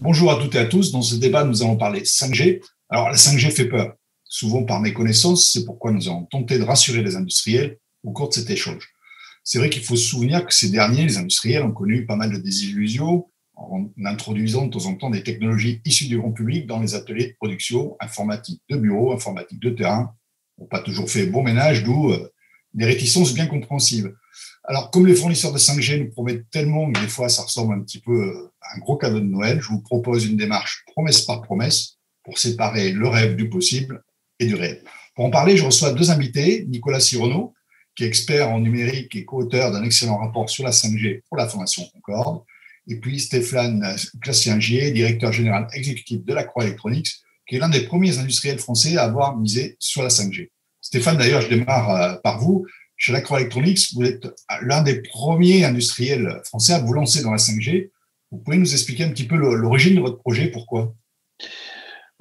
Bonjour à toutes et à tous. Dans ce débat, nous allons parler 5G. Alors, la 5G fait peur, souvent par méconnaissance. C'est pourquoi nous allons tenter de rassurer les industriels au cours de cet échange. C'est vrai qu'il faut se souvenir que ces derniers, les industriels, ont connu pas mal de désillusions en introduisant de temps en temps des technologies issues du grand public dans les ateliers de production informatique de bureau, informatique de terrain. Ils n'ont pas toujours fait bon ménage, d'où des réticences bien compréhensibles. Alors, comme les fournisseurs de 5G nous promettent tellement que des fois, ça ressemble un petit peu à un gros cadeau de Noël, je vous propose une démarche promesse par promesse pour séparer le rêve du possible et du réel. Pour en parler, je reçois deux invités, Nicolas Sironneau, qui est expert en numérique et co-auteur d'un excellent rapport sur la 5G pour la Fondation Concorde, et puis Stéphane Classiengier, directeur général exécutif de la Croix Electronics, qui est l'un des premiers industriels français à avoir misé sur la 5G. Stéphane, d'ailleurs, je démarre par vous. Chez la Croix Electronics, vous êtes l'un des premiers industriels français à vous lancer dans la 5G. Vous pouvez nous expliquer un petit peu l'origine de votre projet, pourquoi ?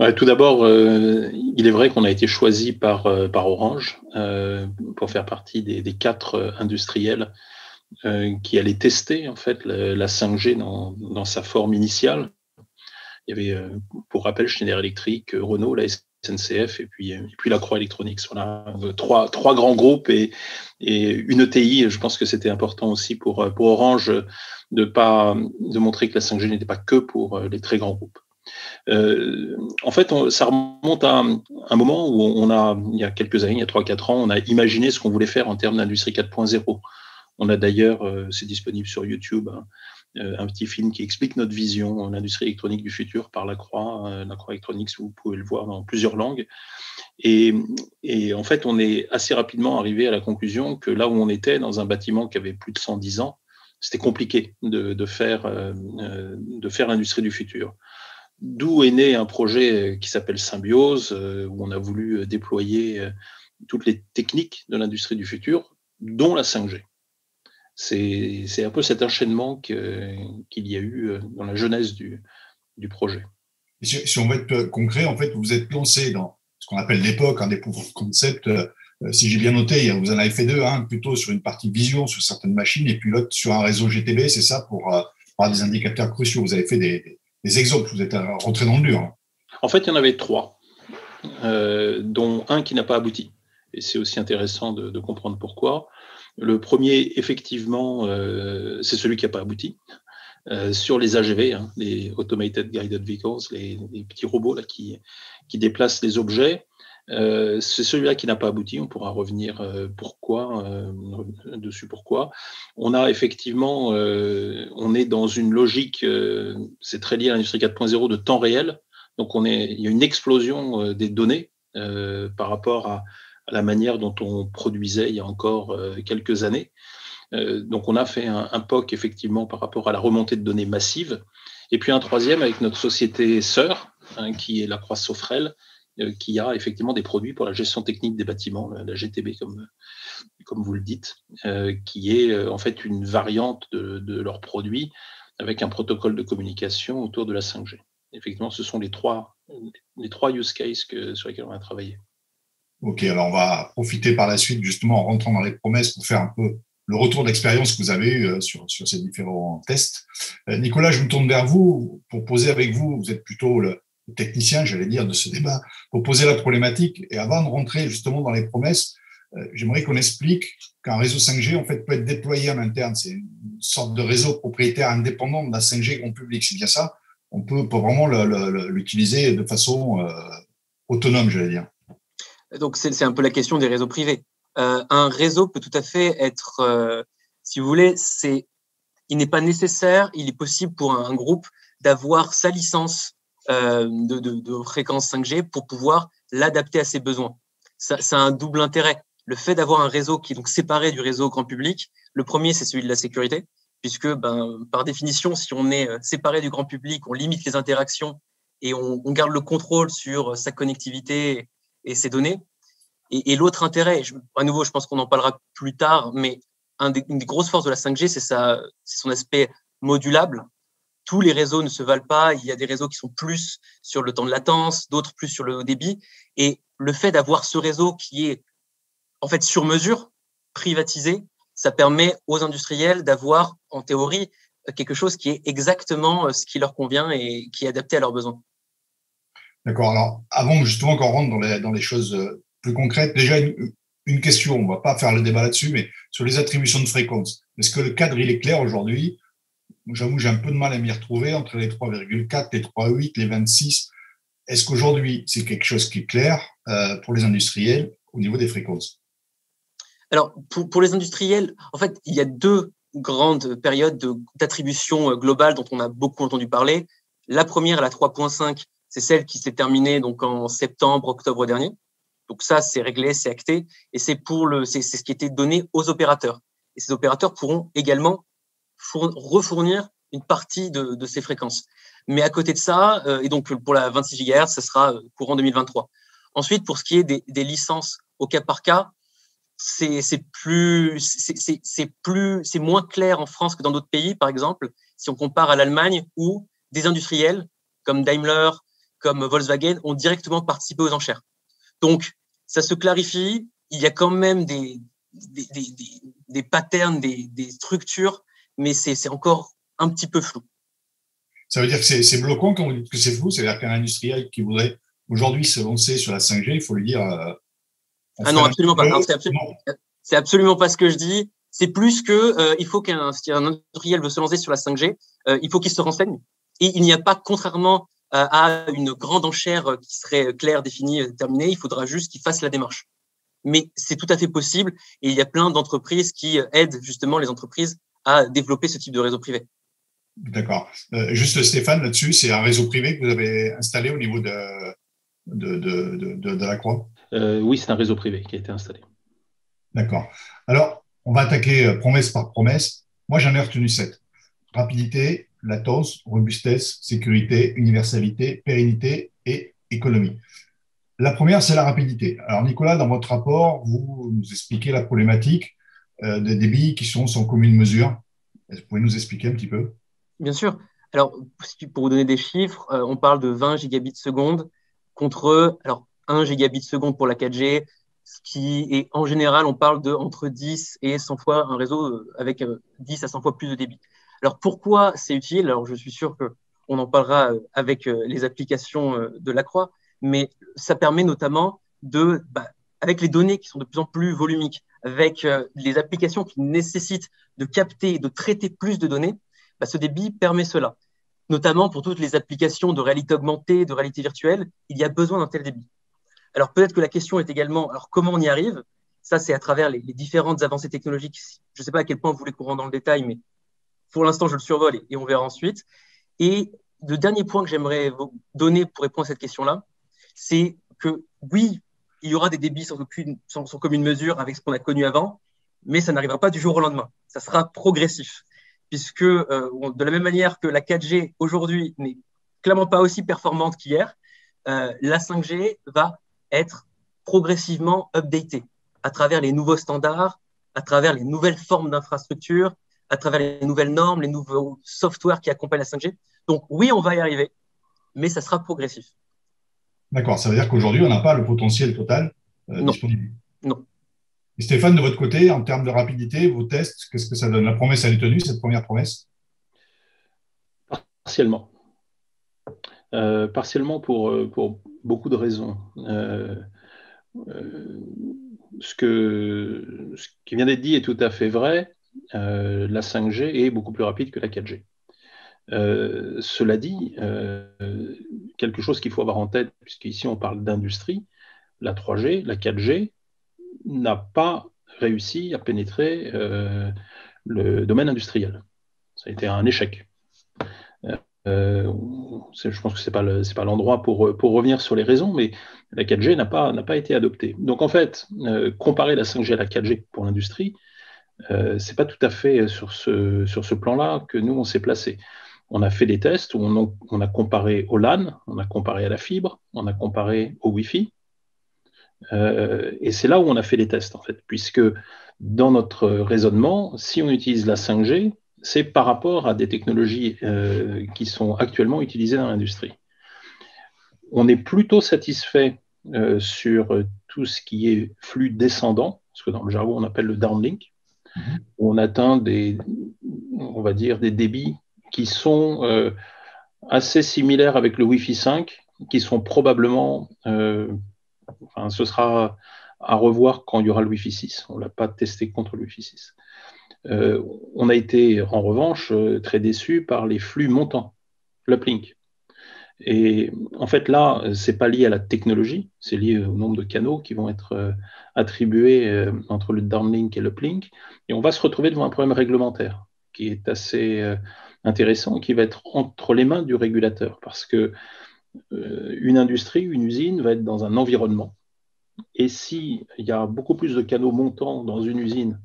Ouais, tout d'abord, il est vrai qu'on a été choisi par Orange pour faire partie des 4 industriels qui allaient tester en fait la 5G dans sa forme initiale. Il y avait, pour rappel, Schneider Electric, Renault, la SNCF et puis la Croix Electronics. Voilà, trois grands groupes et une ETI. Je pense que c'était important aussi pour Orange de montrer que la 5G n'était pas que pour les très grands groupes. En fait, ça remonte à un moment où il y a quelques années, il y a 3-4 ans, on a imaginé ce qu'on voulait faire en termes d'industrie 4.0. On a d'ailleurs, c'est disponible sur YouTube, un petit film qui explique notre vision, l'industrie électronique du futur par la Croix Electronics, vous pouvez le voir dans plusieurs langues. Et en fait, on est assez rapidement arrivé à la conclusion que là où on était, dans un bâtiment qui avait plus de 110 ans, c'était compliqué de faire l'industrie du futur. D'où est né un projet qui s'appelle Symbiose, où on a voulu déployer toutes les techniques de l'industrie du futur, dont la 5G. C'est un peu cet enchaînement qu'il y a eu dans la genèse du projet. Si on veut être concret, en fait, vous êtes lancé dans ce qu'on appelle l'époque, des proof of concept. Si j'ai bien noté, vous en avez fait 2, plutôt sur une partie vision sur certaines machines et puis l'autre sur un réseau GTB, c'est ça, pour avoir des indicateurs cruciaux. Vous avez fait des exemples, vous êtes rentré dans le dur. En fait, il y en avait 3, dont un qui n'a pas abouti. Et c'est aussi intéressant de comprendre pourquoi. Le premier, effectivement, c'est celui qui n'a pas abouti. Sur les AGV, les Automated Guided Vehicles, les petits robots là, qui déplacent les objets. C'est celui-là qui n'a pas abouti. On pourra revenir dessus pourquoi. On a effectivement, on est dans une logique, c'est très lié à l'industrie 4.0 de temps réel. Donc il y a une explosion des données par rapport à la manière dont on produisait il y a encore quelques années. Donc on a fait un POC effectivement par rapport à la remontée de données massive. Et puis un troisième avec notre société sœur, qui est la Croix Sofrel, qui a effectivement des produits pour la gestion technique des bâtiments, la GTB comme vous le dites, qui est en fait une variante de leurs produits avec un protocole de communication autour de la 5G. Effectivement, ce sont les trois use cases sur lesquels on a travaillé. Ok, alors on va profiter par la suite, justement, en rentrant dans les promesses pour faire un peu le retour d'expérience que vous avez eu sur ces différents tests. Nicolas, je me tourne vers vous pour poser avec vous, vous êtes plutôt le technicien, j'allais dire, de ce débat, pour poser la problématique. Et avant de rentrer justement dans les promesses, j'aimerais qu'on explique qu'un réseau 5G, en fait, peut être déployé en interne. C'est une sorte de réseau propriétaire indépendant de la 5G grand public, c'est bien ça ? On peut vraiment l'utiliser de façon autonome, j'allais dire. Donc, c'est un peu la question des réseaux privés. Un réseau peut tout à fait être, si vous voulez, il n'est pas nécessaire, il est possible pour un groupe d'avoir sa licence de fréquence 5G pour pouvoir l'adapter à ses besoins. Ça a un double intérêt. Le fait d'avoir un réseau qui est donc séparé du réseau grand public, le premier, c'est celui de la sécurité, puisque par définition, si on est séparé du grand public, on limite les interactions et on garde le contrôle sur sa connectivité et ses données. Et l'autre intérêt, à nouveau, je pense qu'on en parlera plus tard, mais une des grosses forces de la 5G, c'est son aspect modulable. Tous les réseaux ne se valent pas. Il y a des réseaux qui sont plus sur le temps de latence, d'autres plus sur le haut débit. Et le fait d'avoir ce réseau qui est en fait sur mesure, privatisé, ça permet aux industriels d'avoir, en théorie, quelque chose qui est exactement ce qui leur convient et qui est adapté à leurs besoins. D'accord. Alors, avant justement qu'on rentre dans les choses plus concrètes, déjà une question, on ne va pas faire le débat là-dessus, mais sur les attributions de fréquences. Est-ce que le cadre, il est clair aujourd'hui? J'avoue, j'ai un peu de mal à m'y retrouver entre les 3,4, les 3,8, les 26. Est-ce qu'aujourd'hui, c'est quelque chose qui est clair pour les industriels au niveau des fréquences? Alors, pour les industriels, en fait, il y a deux grandes périodes d'attribution globale dont on a beaucoup entendu parler. La première, la 3.5, c'est celle qui s'est terminée donc en septembre, octobre dernier. Donc ça, c'est réglé, c'est acté, et c'est ce qui était donné aux opérateurs. Et ces opérateurs pourront également refournir une partie de ces fréquences. Mais à côté de ça, et donc pour la 26 GHz, ça sera courant 2023. Ensuite, pour ce qui est des licences au cas par cas, c'est moins clair en France que dans d'autres pays. Par exemple, si on compare à l'Allemagne, où des industriels comme Daimler, comme Volkswagen ont directement participé aux enchères. Donc, ça se clarifie. Il y a quand même des patterns, des structures, mais c'est encore un petit peu flou. Ça veut dire que c'est bloquant quand vous dites que c'est flou? C'est-à-dire qu'un industriel qui voudrait aujourd'hui se lancer sur la 5G, il faut lui dire… non, absolument pas. C'est absolument pas ce que je dis. C'est plus que il faut si un industriel veut se lancer sur la 5G, il faut qu'il se renseigne. Et il n'y a pas, contrairement à une grande enchère qui serait claire, définie, terminée, il faudra juste qu'il fasse la démarche. Mais c'est tout à fait possible et il y a plein d'entreprises qui aident justement les entreprises à développer ce type de réseau privé. D'accord. Juste Stéphane, là-dessus, c'est un réseau privé que vous avez installé au niveau de la Croix? Oui, c'est un réseau privé qui a été installé. D'accord. Alors, on va attaquer promesse par promesse. Moi, j'en ai retenu 7. Rapidité, latence, robustesse, sécurité, universalité, pérennité et économie. La première, c'est la rapidité. Alors, Nicolas, dans votre rapport, vous nous expliquez la problématique des débits qui sont sans commune mesure. Est-ce que vous pouvez nous expliquer un petit peu? Bien sûr. Alors, pour vous donner des chiffres, on parle de 20 gigabits seconde contre 1 gigabit seconde pour la 4G, ce qui est en général, on parle de entre 10 et 100 fois un réseau avec 10 à 100 fois plus de débit. Alors, pourquoi c'est utile? Alors, je suis sûr qu'on en parlera avec les applications de la Croix, mais ça permet notamment avec les données qui sont de plus en plus volumiques, avec les applications qui nécessitent de capter, de traiter plus de données, ce débit permet cela. Notamment pour toutes les applications de réalité augmentée, de réalité virtuelle, il y a besoin d'un tel débit. Alors peut-être que la question est également, alors comment on y arrive? Ça, c'est à travers les différentes avancées technologiques. Je ne sais pas à quel point vous voulez qu'on rentre dans le détail, mais pour l'instant, je le survole et on verra ensuite. Et le dernier point que j'aimerais vous donner pour répondre à cette question-là, c'est que oui, il y aura des débits sans commune mesure avec ce qu'on a connu avant, mais ça n'arrivera pas du jour au lendemain. Ça sera progressif. Puisque de la même manière que la 4G aujourd'hui n'est clairement pas aussi performante qu'hier, la 5G va être progressivement updatée à travers les nouveaux standards, à travers les nouvelles formes d'infrastructures, à travers les nouvelles normes, les nouveaux softwares qui accompagnent la 5G. Donc oui, on va y arriver, mais ça sera progressif. D'accord, ça veut dire qu'aujourd'hui, on n'a pas le potentiel total disponible. Non. Et Stéphane, de votre côté, en termes de rapidité, vos tests, qu'est-ce que ça donne? La promesse, elle est tenue, cette première promesse? Partiellement. Partiellement pour beaucoup de raisons. Ce qui vient d'être dit est tout à fait vrai. La 5G est beaucoup plus rapide que la 4G. Cela dit, quelque chose qu'il faut avoir en tête, puisqu'ici on parle d'industrie, la 3G, la 4G n'a pas réussi à pénétrer le domaine industriel. Ça a été un échec. Je pense que ce n'est pas l'endroit pour revenir sur les raisons, mais la 4G n'a pas été adoptée. Donc en fait, comparer la 5G à la 4G pour l'industrie, ce n'est pas tout à fait sur ce plan-là que nous, on s'est placé. On a fait des tests où on a comparé au LAN, on a comparé à la fibre, on a comparé au Wi-Fi. Et c'est là où on a fait les tests, en fait, puisque dans notre raisonnement, si on utilise la 5G, c'est par rapport à des technologies qui sont actuellement utilisées dans l'industrie. On est plutôt satisfait sur tout ce qui est flux descendant, ce que dans le jargon on appelle le downlink, où on atteint des on va dire, des débits qui sont assez similaires avec le Wi-Fi 5, qui sont probablement, ce sera à revoir quand il y aura le Wi-Fi 6. On ne l'a pas testé contre le Wi-Fi 6. On a été, en revanche, très déçus par les flux montants, l'uplink. Et en fait, là, ce n'est pas lié à la technologie, c'est lié au nombre de canaux qui vont être attribués entre le downlink et l'uplink. Et on va se retrouver devant un problème réglementaire qui est assez intéressant, qui va être entre les mains du régulateur. Parce que une industrie, une usine va être dans un environnement. Et s'il y a beaucoup plus de canaux montants dans une usine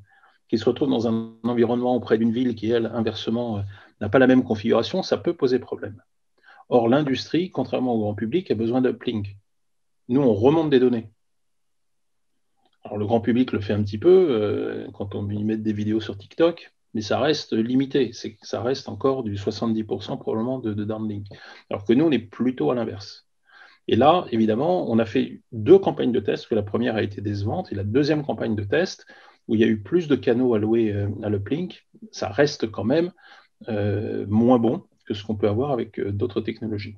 qui se retrouve dans un environnement auprès d'une ville qui, elle, inversement, n'a pas la même configuration, ça peut poser problème. Or, l'industrie, contrairement au grand public, a besoin d'uplink. Nous, on remonte des données. Alors, le grand public le fait un petit peu quand on y met des vidéos sur TikTok, mais ça reste limité. Ça reste encore du 70% probablement de downlink. Alors que nous, on est plutôt à l'inverse. Et là, évidemment, on a fait 2 campagnes de test, que la première a été décevante, et la deuxième campagne de test, où il y a eu plus de canaux alloués à l'uplink, ça reste quand même moins bon que ce qu'on peut avoir avec d'autres technologies.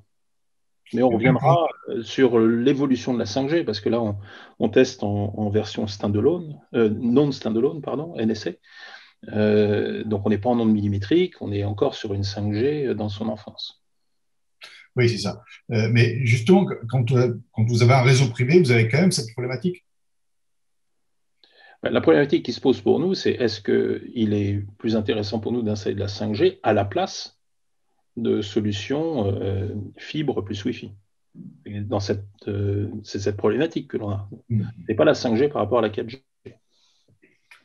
Mais on reviendra sur l'évolution de la 5G, parce que là, on teste en version standalone, non standalone, pardon, NSA. Donc, on n'est pas en onde millimétrique, on est encore sur une 5G dans son enfance. Oui, c'est ça. Mais justement, quand vous avez un réseau privé, vous avez quand même cette problématique. La problématique qui se pose pour nous, c'est est-ce qu'il est plus intéressant pour nous d'installer de la 5G à la place de solutions fibre plus Wi-Fi. C'est cette problématique que l'on a. Ce n'est pas la 5G par rapport à la 4G.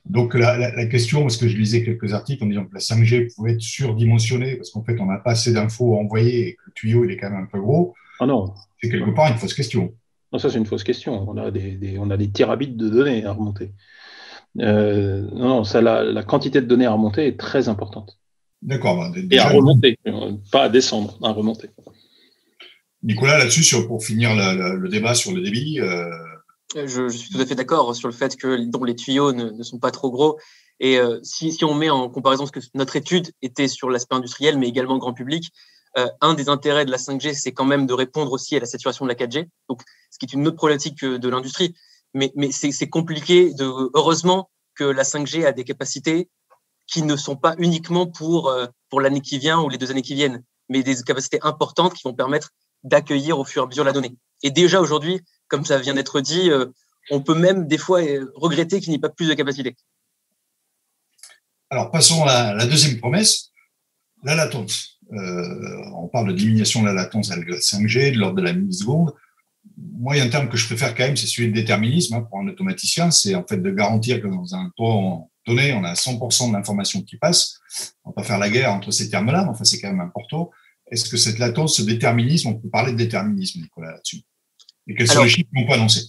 Donc, la question, parce que je lisais quelques articles en disant que la 5G pouvait être surdimensionnée, parce qu'en fait, on n'a pas assez d'infos à envoyer et que le tuyau, il est quand même un peu gros. Ah non. C'est quelque part une fausse question. Non, ça, c'est une fausse question. On a des terabits de données à remonter. La quantité de données à remonter est très importante. D'accord. Et à remonter, pas à descendre, à remonter. Nicolas, là-dessus, pour finir le débat sur le débit. Je suis tout à fait d'accord sur le fait que les tuyaux ne sont pas trop gros. Et si on met en comparaison ce que notre étude était sur l'aspect industriel, mais également grand public, un des intérêts de la 5G, c'est quand même de répondre aussi à la saturation de la 4G, donc, ce qui est une autre problématique de l'industrie. Mais c'est compliqué. Heureusement que la 5G a des capacités qui ne sont pas uniquement pour l'année qui vient ou les 2 années qui viennent, mais des capacités importantes qui vont permettre d'accueillir au fur et à mesure la donnée. Et déjà aujourd'hui, comme ça vient d'être dit, on peut même des fois regretter qu'il n'y ait pas plus de capacité. Alors, passons à la deuxième promesse, la latence. On parle de diminution de la latence avec la 5G, de l'ordre de la milliseconde. Moi, il y a un terme que je préfère quand même, c'est celui de déterminisme. Pour un automaticien, c'est en fait de garantir que dans un temps donné, on a 100% de l'information qui passe. On va pas faire la guerre entre ces termes-là, mais enfin, c'est quand même important. Est-ce que cette latence, ce déterminisme, on peut parler de déterminisme, Nicolas, là-dessus? Et quels sont les chiffres qu'on peut annoncer?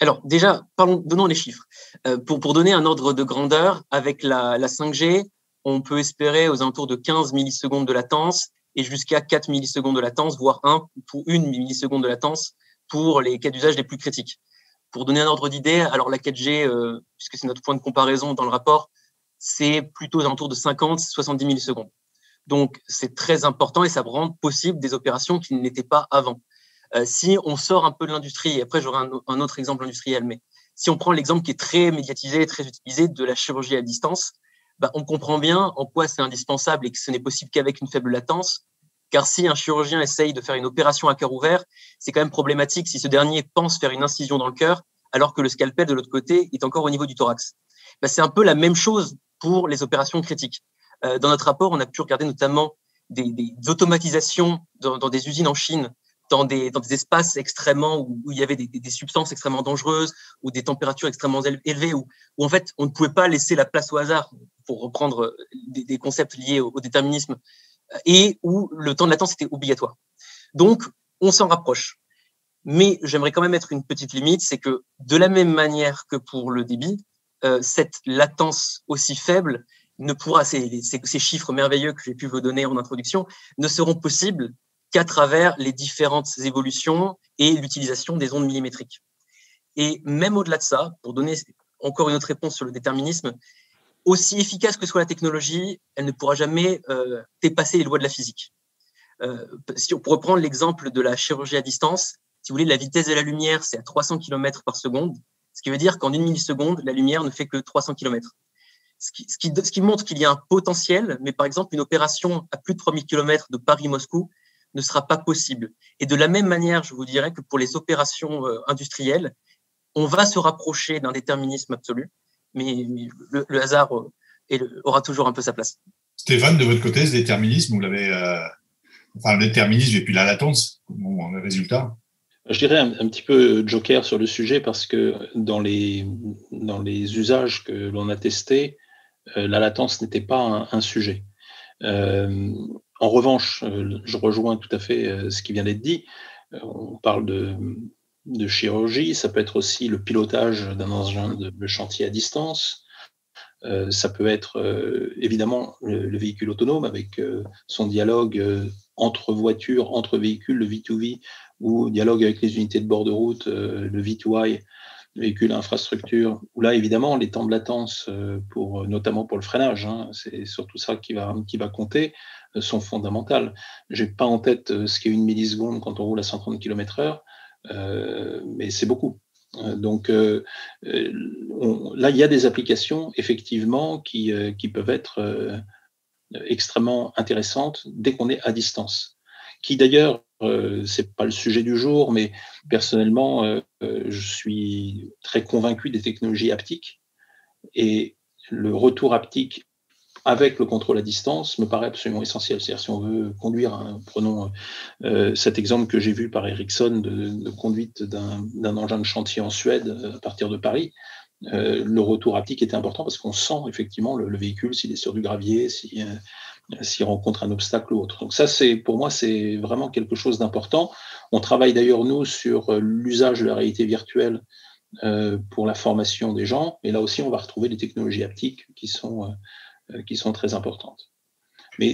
Alors, déjà, donnons les chiffres. Pour donner un ordre de grandeur, avec la 5G, on peut espérer aux alentours de 15 millisecondes de latence et jusqu'à 4 millisecondes de latence, voire 1 milliseconde de latence pour les cas d'usage les plus critiques. Pour donner un ordre d'idée, alors la 4G, puisque c'est notre point de comparaison dans le rapport, c'est plutôt aux alentours de 50-70 millisecondes. Donc, c'est très important et ça rend possible des opérations qui n'étaient pas avant. Si on sort un peu de l'industrie, et après j'aurai un autre exemple industriel, mais si on prend l'exemple qui est très médiatisé, très utilisé de la chirurgie à distance, on comprend bien en quoi c'est indispensable et que ce n'est possible qu'avec une faible latence, car si un chirurgien essaye de faire une opération à cœur ouvert, c'est quand même problématique si ce dernier pense faire une incision dans le cœur, alors que le scalpel de l'autre côté est encore au niveau du thorax. C'est un peu la même chose pour les opérations critiques. Dans notre rapport, on a pu regarder notamment des automatisations dans des usines en Chine, dans des espaces extrêmement où il y avait des substances extrêmement dangereuses ou des températures extrêmement élevées où en fait on ne pouvait pas laisser la place au hasard, pour reprendre des concepts liés au déterminisme, et où le temps de latence était obligatoire. Donc on s'en rapproche. Mais j'aimerais quand même mettre une petite limite, c'est que de la même manière que pour le débit, cette latence aussi faible ne pourra, ces chiffres merveilleux que j'ai pu vous donner en introduction, ne seront possibles qu'à travers les différentes évolutions et l'utilisation des ondes millimétriques. Et même au-delà de ça, pour donner encore une autre réponse sur le déterminisme, aussi efficace que soit la technologie, elle ne pourra jamais dépasser les lois de la physique. Si on pourrait prendre l'exemple de la chirurgie à distance, si vous voulez, la vitesse de la lumière, c'est à 300 km par seconde, ce qui veut dire qu'en une milliseconde, la lumière ne fait que 300 km. Ce qui montre qu'il y a un potentiel, mais par exemple, une opération à plus de 3000 km de Paris-Moscou ne sera pas possible. Et de la même manière, je vous dirais que pour les opérations industrielles, on va se rapprocher d'un déterminisme absolu, mais le hasard aura toujours un peu sa place. Stéphane, de votre côté, ce déterminisme, vous l'avez, enfin, le déterminisme et puis la latence, bon, le résultat. Je dirais un petit peu joker sur le sujet parce que dans les usages que l'on a testés, la latence n'était pas un sujet. En revanche, je rejoins tout à fait ce qui vient d'être dit. On parle de chirurgie, ça peut être aussi le pilotage d'un engin de chantier à distance. Ça peut être évidemment le véhicule autonome avec son dialogue entre voitures, entre véhicules, le V2V, ou dialogue avec les unités de bord de route, le V2I, véhicule à infrastructure, où là, évidemment, les temps de latence, notamment pour le freinage, hein, c'est surtout ça qui va compter, sont fondamentales. Je n'ai pas en tête ce qu'est une milliseconde quand on roule à 130 km/h, mais c'est beaucoup. Donc là, il y a des applications, effectivement, qui peuvent être extrêmement intéressantes dès qu'on est à distance. Qui d'ailleurs, c'est pas le sujet du jour, mais personnellement, je suis très convaincu des technologies haptiques et le retour haptique avec le contrôle à distance me paraît absolument essentiel. C'est-à-dire si on veut conduire, prenons cet exemple que j'ai vu par Ericsson de conduite d'un engin de chantier en Suède à partir de Paris, le retour haptique était important parce qu'on sent effectivement le véhicule s'il est sur du gravier, s'il rencontre un obstacle ou autre. Donc ça, pour moi, c'est vraiment quelque chose d'important. On travaille d'ailleurs, nous, sur l'usage de la réalité virtuelle pour la formation des gens. Et là aussi, on va retrouver les technologies haptiques qui sont très importantes. Mais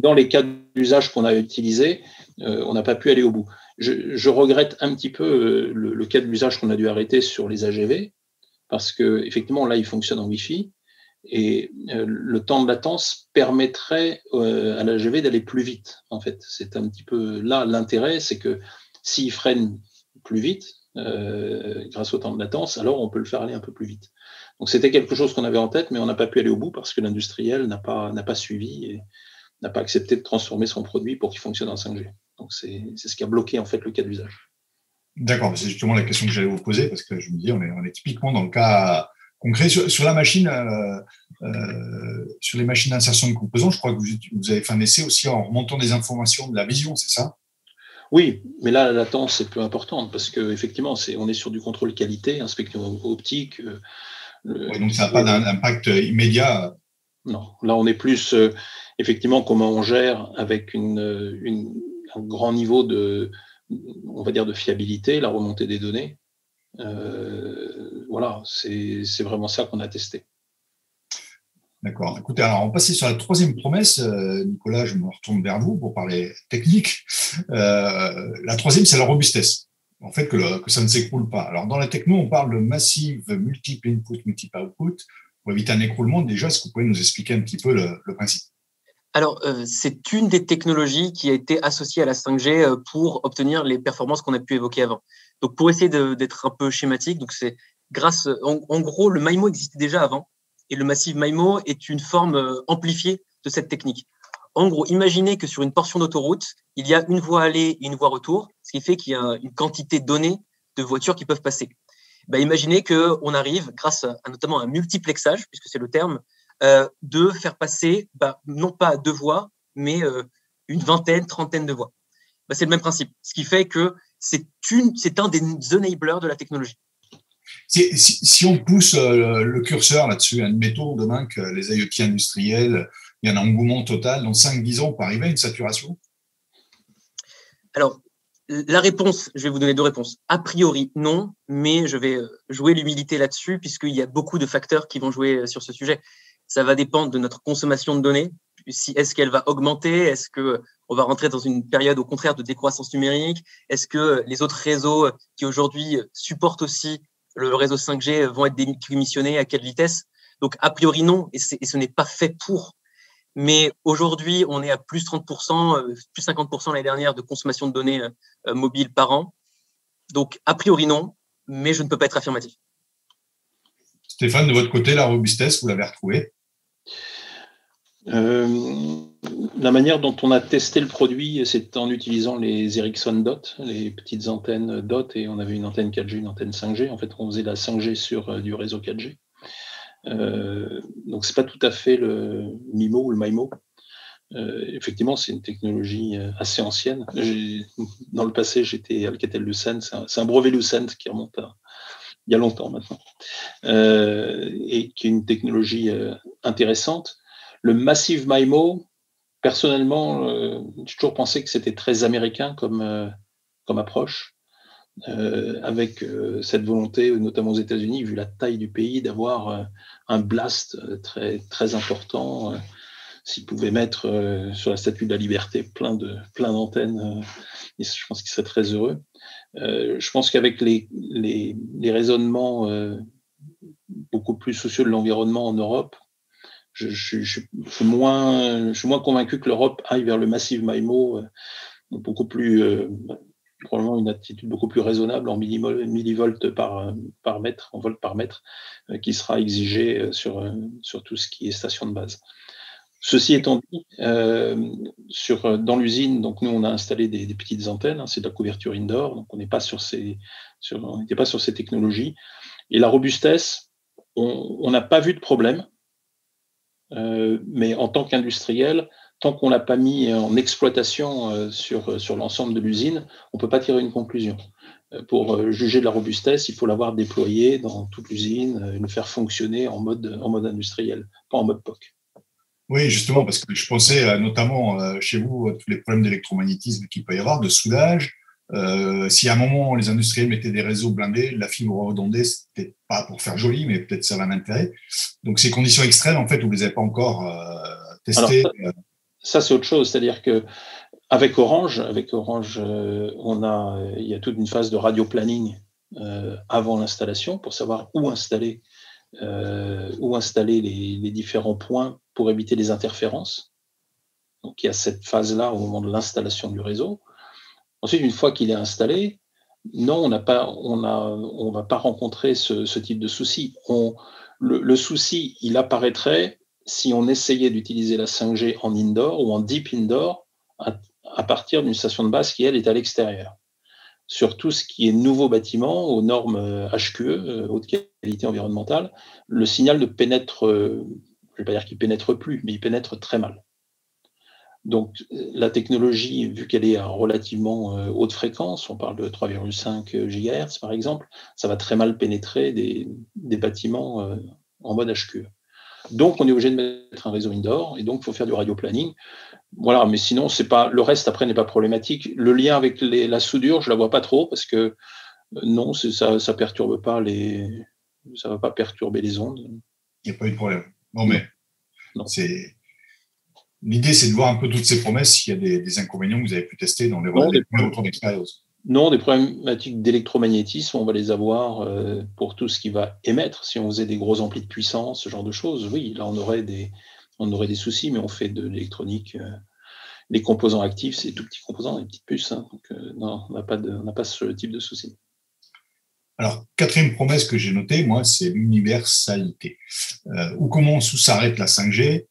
dans les cas d'usage qu'on a utilisés, on n'a pas pu aller au bout. Je regrette un petit peu le cas de l'usage qu'on a dû arrêter sur les AGV, parce qu'effectivement, là, il fonctionne en Wi-Fi, et le temps de latence permettrait à l'AGV d'aller plus vite, en fait. C'est un petit peu là l'intérêt, c'est que s'il freine plus vite, grâce au temps de latence, alors on peut le faire aller un peu plus vite. Donc c'était quelque chose qu'on avait en tête, mais on n'a pas pu aller au bout parce que l'industriel n'a pas suivi et n'a pas accepté de transformer son produit pour qu'il fonctionne en 5G. Donc c'est ce qui a bloqué en fait le cas d'usage. D'accord, c'est justement la question que j'allais vous poser parce que je me dis on est typiquement dans le cas concret sur la machine, sur les machines d'insertion de composants. Je crois que vous avez fait un essai aussi en remontant des informations de la vision, c'est ça? Oui, mais là, la latence est peu importante parce qu'effectivement, on est sur du contrôle qualité, inspection optique. Oui, donc ça n'a pas d'impact immédiat. Non, là, on est plus effectivement comment on gère avec un grand niveau on va dire, de fiabilité, la remontée des données. Voilà, c'est vraiment ça qu'on a testé. D'accord. Écoutez, alors on va passer sur la troisième promesse. Nicolas, je me retourne vers vous pour parler technique. La troisième, c'est la robustesse. En fait, que ça ne s'écroule pas. Alors, dans la techno, on parle de massive multiple input, multiple output. Pour éviter un écroulement, déjà, est-ce que vous pouvez nous expliquer un petit peu le principe? Alors, c'est une des technologies qui a été associée à la 5G pour obtenir les performances qu'on a pu évoquer avant. Donc, pour essayer d'être un peu schématique, donc c'est en gros, le MIMO existait déjà avant. Et le Massive MIMO est une forme amplifiée de cette technique. En gros, imaginez que sur une portion d'autoroute, il y a une voie aller et une voie retour, ce qui fait qu'il y a une quantité donnée de voitures qui peuvent passer. Imaginez qu'on arrive, grâce notamment à un multiplexage, puisque c'est le terme, de faire passer non pas 2 voies, mais une vingtaine, trentaine de voies. C'est le même principe, ce qui fait que c'est un des enablers de la technologie. Si on pousse le curseur là-dessus, admettons demain que les IoT industriels, il y a un engouement total, dans 5-10 ans, on peut arriver à une saturation? Alors, la réponse, je vais vous donner 2 réponses. A priori, non, mais je vais jouer l'humilité là-dessus, puisqu'il y a beaucoup de facteurs qui vont jouer sur ce sujet. Ça va dépendre de notre consommation de données. Est-ce qu'elle va augmenter? Est-ce qu'on va rentrer dans une période, au contraire, de décroissance numérique? Est-ce que les autres réseaux qui aujourd'hui supportent aussi le réseau 5G vont être décommissionnés? À quelle vitesse? Donc, a priori, non, et ce n'est pas fait pour. Mais aujourd'hui, on est à plus 30%, plus 50% l'année dernière de consommation de données mobiles par an. Donc, a priori, non, mais je ne peux pas être affirmatif. Stéphane, de votre côté, la robustesse, vous l'avez retrouvée? La manière dont on a testé le produit, c'est en utilisant les Ericsson DOT, les petites antennes DOT, et on avait une antenne 4G, une antenne 5G. En fait, on faisait la 5G sur du réseau 4G. Donc, c'est pas tout à fait le MIMO ou le MIMO. Effectivement, c'est une technologie assez ancienne. Dans le passé, j'étais Alcatel-Lucent. C'est un brevet Lucent qui remonte il y a longtemps maintenant, et qui est une technologie intéressante. Le Massive MIMO, personnellement, j'ai toujours pensé que c'était très américain comme approche, avec cette volonté, notamment aux États-Unis, vu la taille du pays, d'avoir un blast très, très important. S'ils pouvaient mettre sur la Statue de la Liberté plein d'antennes, je pense qu'ils seraient très heureux. Je pense qu'avec les raisonnements beaucoup plus soucieux de l'environnement en Europe, je suis moins convaincu que l'Europe aille vers le Massive MIMO, beaucoup plus, probablement une attitude beaucoup plus raisonnable en millivolts par mètre, en volts par mètre, qui sera exigée sur tout ce qui est station de base. Ceci étant dit, dans l'usine, donc nous on a installé des petites antennes, c'est de la couverture indoor, donc on n'était pas sur ces technologies. Et la robustesse, on n'a pas vu de problème, mais en tant qu'industriel, tant qu'on l'a pas mis en exploitation sur l'ensemble de l'usine, on peut pas tirer une conclusion. Pour juger de la robustesse, il faut l'avoir déployée dans toute l'usine, et le faire fonctionner en mode industriel, pas en mode POC. Oui, justement, parce que je pensais notamment chez vous à tous les problèmes d'électromagnétisme qu'il peut y avoir, de soudage. Si à un moment les industriels mettaient des réseaux blindés, la fibre redondée, c'était pas pour faire joli, mais peut-être ça va m'intéresser. Donc ces conditions extrêmes, en fait, vous les avez pas encore testées. Alors, ça c'est autre chose, c'est-à-dire que avec Orange, il y a toute une phase de radio planning avant l'installation pour savoir où installer les différents points pour éviter les interférences. Donc il y a cette phase-là au moment de l'installation du réseau. Ensuite, une fois qu'il est installé, non, on va pas rencontrer ce type de souci. Le souci, il apparaîtrait si on essayait d'utiliser la 5G en indoor ou en deep indoor à partir d'une station de base qui, elle, est à l'extérieur. Sur tout ce qui est nouveau bâtiment, aux normes HQE, haute qualité environnementale, le signal ne pénètre, je ne vais pas dire qu'il pénètre plus, mais il pénètre très mal. Donc la technologie, vu qu'elle est à relativement haute fréquence, on parle de 3,5 GHz par exemple, ça va très mal pénétrer des bâtiments en mode HQE. Donc on est obligé de mettre un réseau indoor, et donc il faut faire du radio planning. Voilà, mais sinon, le reste après n'est pas problématique. Le lien avec la soudure, je la vois pas trop parce que non, ça perturbe pas ça va pas perturber les ondes. Il n'y a pas eu de problème. Non, mais l'idée, c'est de voir un peu toutes ces promesses, s'il y a des inconvénients que vous avez pu tester dans les retours d'expérience. Non, des problématiques d'électromagnétisme, on va les avoir pour tout ce qui va émettre. Si on faisait des gros amplis de puissance, ce genre de choses, oui, là on aurait des soucis, mais on fait de l'électronique. Les composants actifs, c'est des tout petits composants, des petites puces. Donc, non, on n'a pas ce type de souci. Alors, quatrième promesse que j'ai notée, moi, c'est l'universalité. Où commence, où s'arrête la 5G?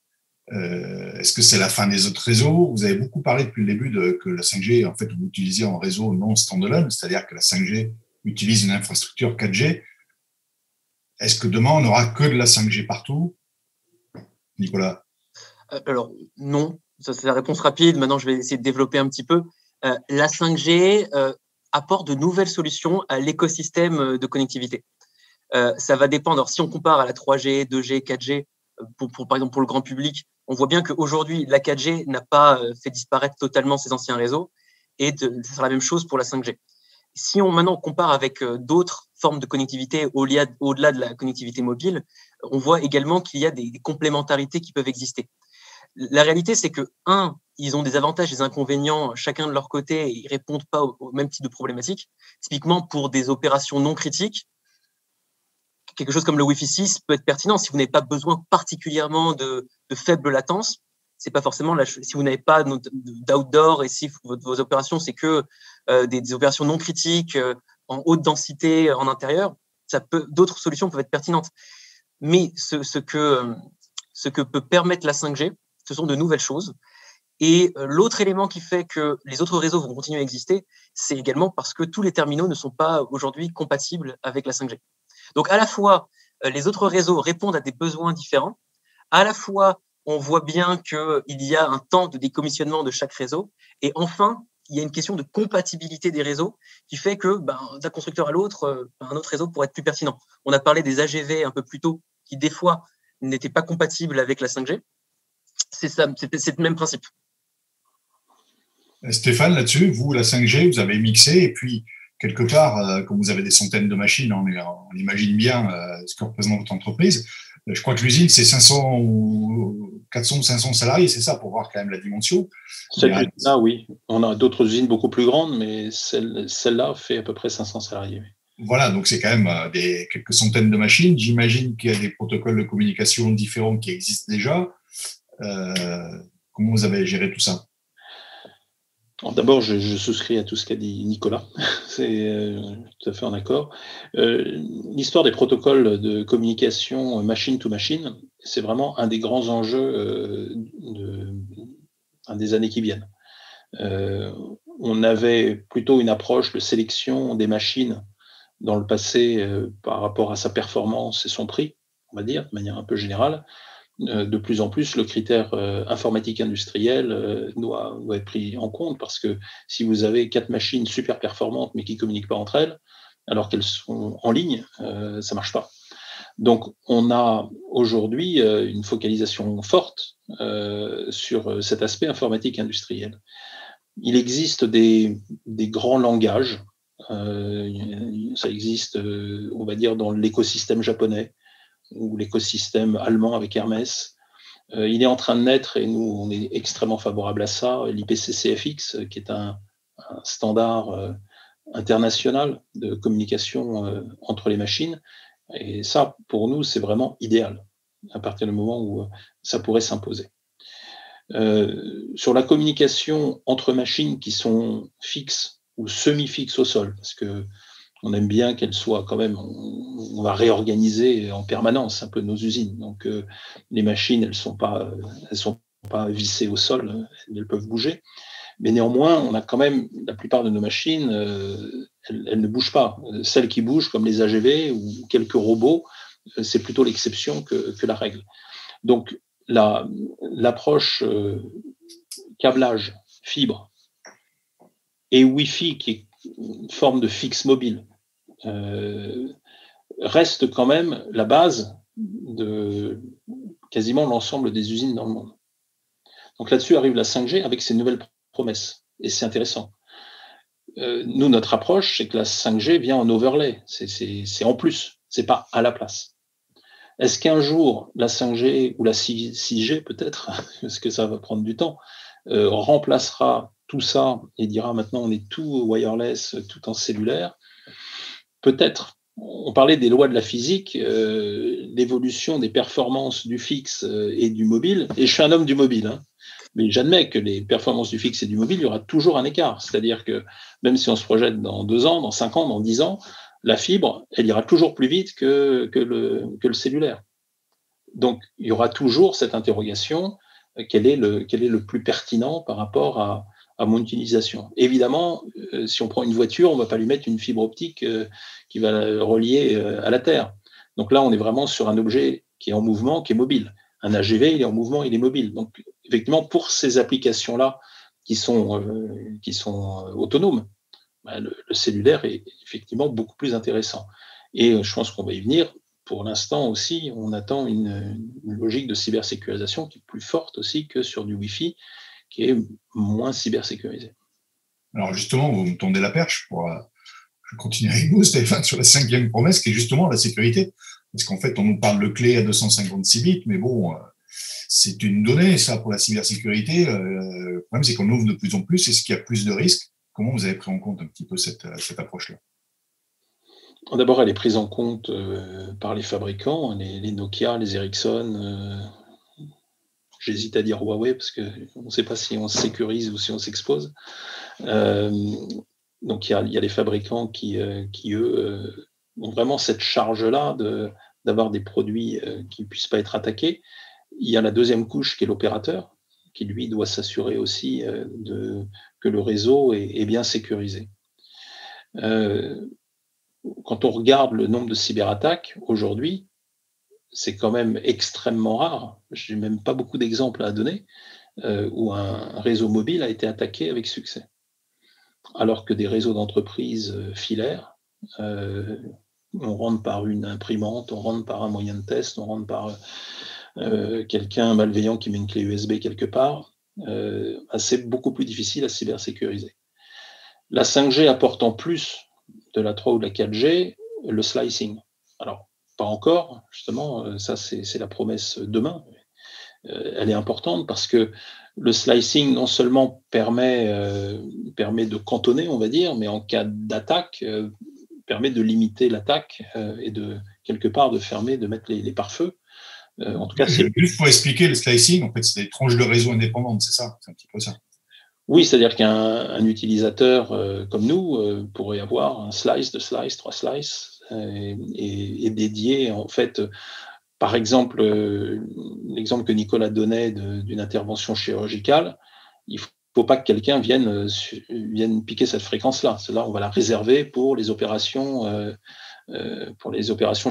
Est-ce que c'est la fin des autres réseaux? Vous avez beaucoup parlé depuis le début que la 5G, en fait, vous l'utilisez en réseau non standalone, c'est-à-dire que la 5G utilise une infrastructure 4G. Est-ce que demain, on n'aura que de la 5G partout? Nicolas? Alors, non. Ça, c'est la réponse rapide. Maintenant, je vais essayer de développer un petit peu. La 5G apporte de nouvelles solutions à l'écosystème de connectivité. Ça va dépendre. Alors, si on compare à la 3G, 2G, 4G, par exemple pour le grand public, on voit bien qu'aujourd'hui, la 4G n'a pas fait disparaître totalement ses anciens réseaux, et ça sera la même chose pour la 5G. Si on maintenant compare avec d'autres formes de connectivité au-delà de la connectivité mobile, on voit également qu'il y a des complémentarités qui peuvent exister. La réalité, c'est que, ils ont des avantages et des inconvénients chacun de leur côté, et ils répondent pas au même type de problématiques. Typiquement, pour des opérations non critiques, quelque chose comme le Wi-Fi 6 peut être pertinent si vous n'avez pas besoin particulièrement de faible latence. C'est pas forcément si vous n'avez pas d'outdoor et si vos opérations c'est que des opérations non critiques en haute densité en intérieur, d'autres solutions peuvent être pertinentes. Mais ce que peut permettre la 5G, ce sont de nouvelles choses. Et l'autre élément qui fait que les autres réseaux vont continuer à exister, c'est également parce que tous les terminaux ne sont pas aujourd'hui compatibles avec la 5G. Donc à la fois, les autres réseaux répondent à des besoins différents, à la fois, on voit bien qu'il y a un temps de décommissionnement de chaque réseau, et enfin, il y a une question de compatibilité des réseaux qui fait que d'un constructeur à l'autre, un autre réseau pourrait être plus pertinent. On a parlé des AGV un peu plus tôt, qui des fois n'étaient pas compatibles avec la 5G. C'est le même principe. Stéphane, là-dessus, vous, la 5G, vous avez mixé, et puis, quelque part, comme vous avez des centaines de machines, on imagine bien ce que représente votre entreprise. Je crois que l'usine, c'est 400 ou 500 salariés, c'est ça, pour voir quand même la dimension. Cette usine-là, oui. On a d'autres usines beaucoup plus grandes, mais celle-là fait à peu près 500 salariés. Voilà, donc c'est quand même quelques centaines de machines. J'imagine qu'il y a des protocoles de communication différents qui existent déjà. Comment vous avez géré tout ça ? D'abord, je souscris à tout ce qu'a dit Nicolas, c'est tout à fait en accord. L'histoire des protocoles de communication machine to machine, c'est vraiment un des grands enjeux des années qui viennent. On avait plutôt une approche de sélection des machines dans le passé par rapport à sa performance et son prix, on va dire, de manière un peu générale. De plus en plus, le critère informatique industriel doit être pris en compte parce que si vous avez 4 machines super performantes mais qui ne communiquent pas entre elles, alors qu'elles sont en ligne, ça ne marche pas. Donc, on a aujourd'hui une focalisation forte sur cet aspect informatique industriel. Il existe des grands langages, ça existe, on va dire, dans l'écosystème japonais, ou l'écosystème allemand avec Hermès. Il est en train de naître, et nous, on est extrêmement favorable à ça, l'IPC-CFX, qui est un standard international de communication entre les machines. Et ça, pour nous, c'est vraiment idéal, à partir du moment où ça pourrait s'imposer. Sur la communication entre machines qui sont fixes ou semi-fixes au sol, parce que on aime bien qu'elles soient quand même, on va réorganiser en permanence un peu nos usines. Donc, les machines, elles sont pas vissées au sol, elles peuvent bouger. Mais néanmoins, on a quand même, la plupart de nos machines, elles ne bougent pas. Celles qui bougent, comme les AGV ou quelques robots, c'est plutôt l'exception que la règle. Donc, l'approche câblage, fibre et Wi-Fi, qui est une forme de fixe mobile, reste quand même la base de quasiment l'ensemble des usines dans le monde. Donc là-dessus arrive la 5G avec ses nouvelles promesses, et c'est intéressant. Nous, notre approche, c'est que la 5G vient en overlay, c'est en plus, c'est pas à la place. Est-ce qu'un jour, la 5G ou la 6G peut-être, parce que ça va prendre du temps, remplacera tout ça et dira maintenant on est tout wireless, tout en cellulaire? Peut-être. On parlait des lois de la physique, l'évolution des performances du fixe et du mobile, et je suis un homme du mobile, hein, mais j'admets que les performances du fixe et du mobile, il y aura toujours un écart. C'est-à-dire que même si on se projette dans 2 ans, dans 5 ans, dans 10 ans, la fibre, elle ira toujours plus vite que le cellulaire. Donc, il y aura toujours cette interrogation, quel est le plus pertinent par rapport à mon utilisation. Évidemment, si on prend une voiture, on ne va pas lui mettre une fibre optique qui va la relier à la Terre. Donc là, on est vraiment sur un objet qui est en mouvement, qui est mobile. Un AGV, il est en mouvement, il est mobile. Donc, effectivement, pour ces applications-là qui sont autonomes, le cellulaire est effectivement beaucoup plus intéressant. Et je pense qu'on va y venir. Pour l'instant aussi, on attend une logique de cybersécurisation qui est plus forte aussi que sur du Wi-Fi, qui est moins cybersécurisé. Alors justement, vous me tendez la perche pour continuer avec vous, Stéphane, sur la 5e promesse, qui est justement la sécurité. Parce qu'en fait, on nous parle de clés à 256 bits, mais bon, c'est une donnée, ça, pour la cybersécurité. Le problème, c'est qu'on ouvre de plus en plus. Est-ce qu'il y a plus de risques? Comment vous avez pris en compte un petit peu cette approche-là? D'abord, elle est prise en compte par les fabricants, les Nokia, les Ericsson. J'hésite à dire Huawei parce qu'on ne sait pas si on se sécurise ou si on s'expose. Donc, il y a les fabricants qui eux, ont vraiment cette charge-là d'avoir des produits qui ne puissent pas être attaqués. Il y a la deuxième couche qui est l'opérateur, qui lui doit s'assurer aussi que le réseau est bien sécurisé. Quand on regarde le nombre de cyberattaques aujourd'hui, c'est quand même extrêmement rare. Je n'ai même pas beaucoup d'exemples à donner où un réseau mobile a été attaqué avec succès. Alors que des réseaux d'entreprises filaires, on rentre par une imprimante, on rentre par un moyen de test, on rentre par quelqu'un malveillant qui met une clé USB quelque part, c'est beaucoup plus difficile à cybersécuriser. La 5G apporte en plus de la 3 ou de la 4G le slicing. Alors, pas encore, justement, ça c'est la promesse demain. Elle est importante parce que le slicing non seulement permet de cantonner, on va dire, mais en cas d'attaque, permet de limiter l'attaque et de quelque part de fermer, de mettre les pare-feux. En tout cas, juste pour expliquer le slicing, en fait, c'est des tranches de réseau indépendantes, c'est ça, c'est un petit peu ça. Oui, c'est-à-dire qu'un utilisateur comme nous pourrait avoir un slice, 2 slices, 3 slices et dédié en fait. Par exemple, l'exemple que Nicolas donnait d'une intervention chirurgicale, il ne faut pas que quelqu'un vienne piquer cette fréquence-là. Cela, on va la réserver pour les opérations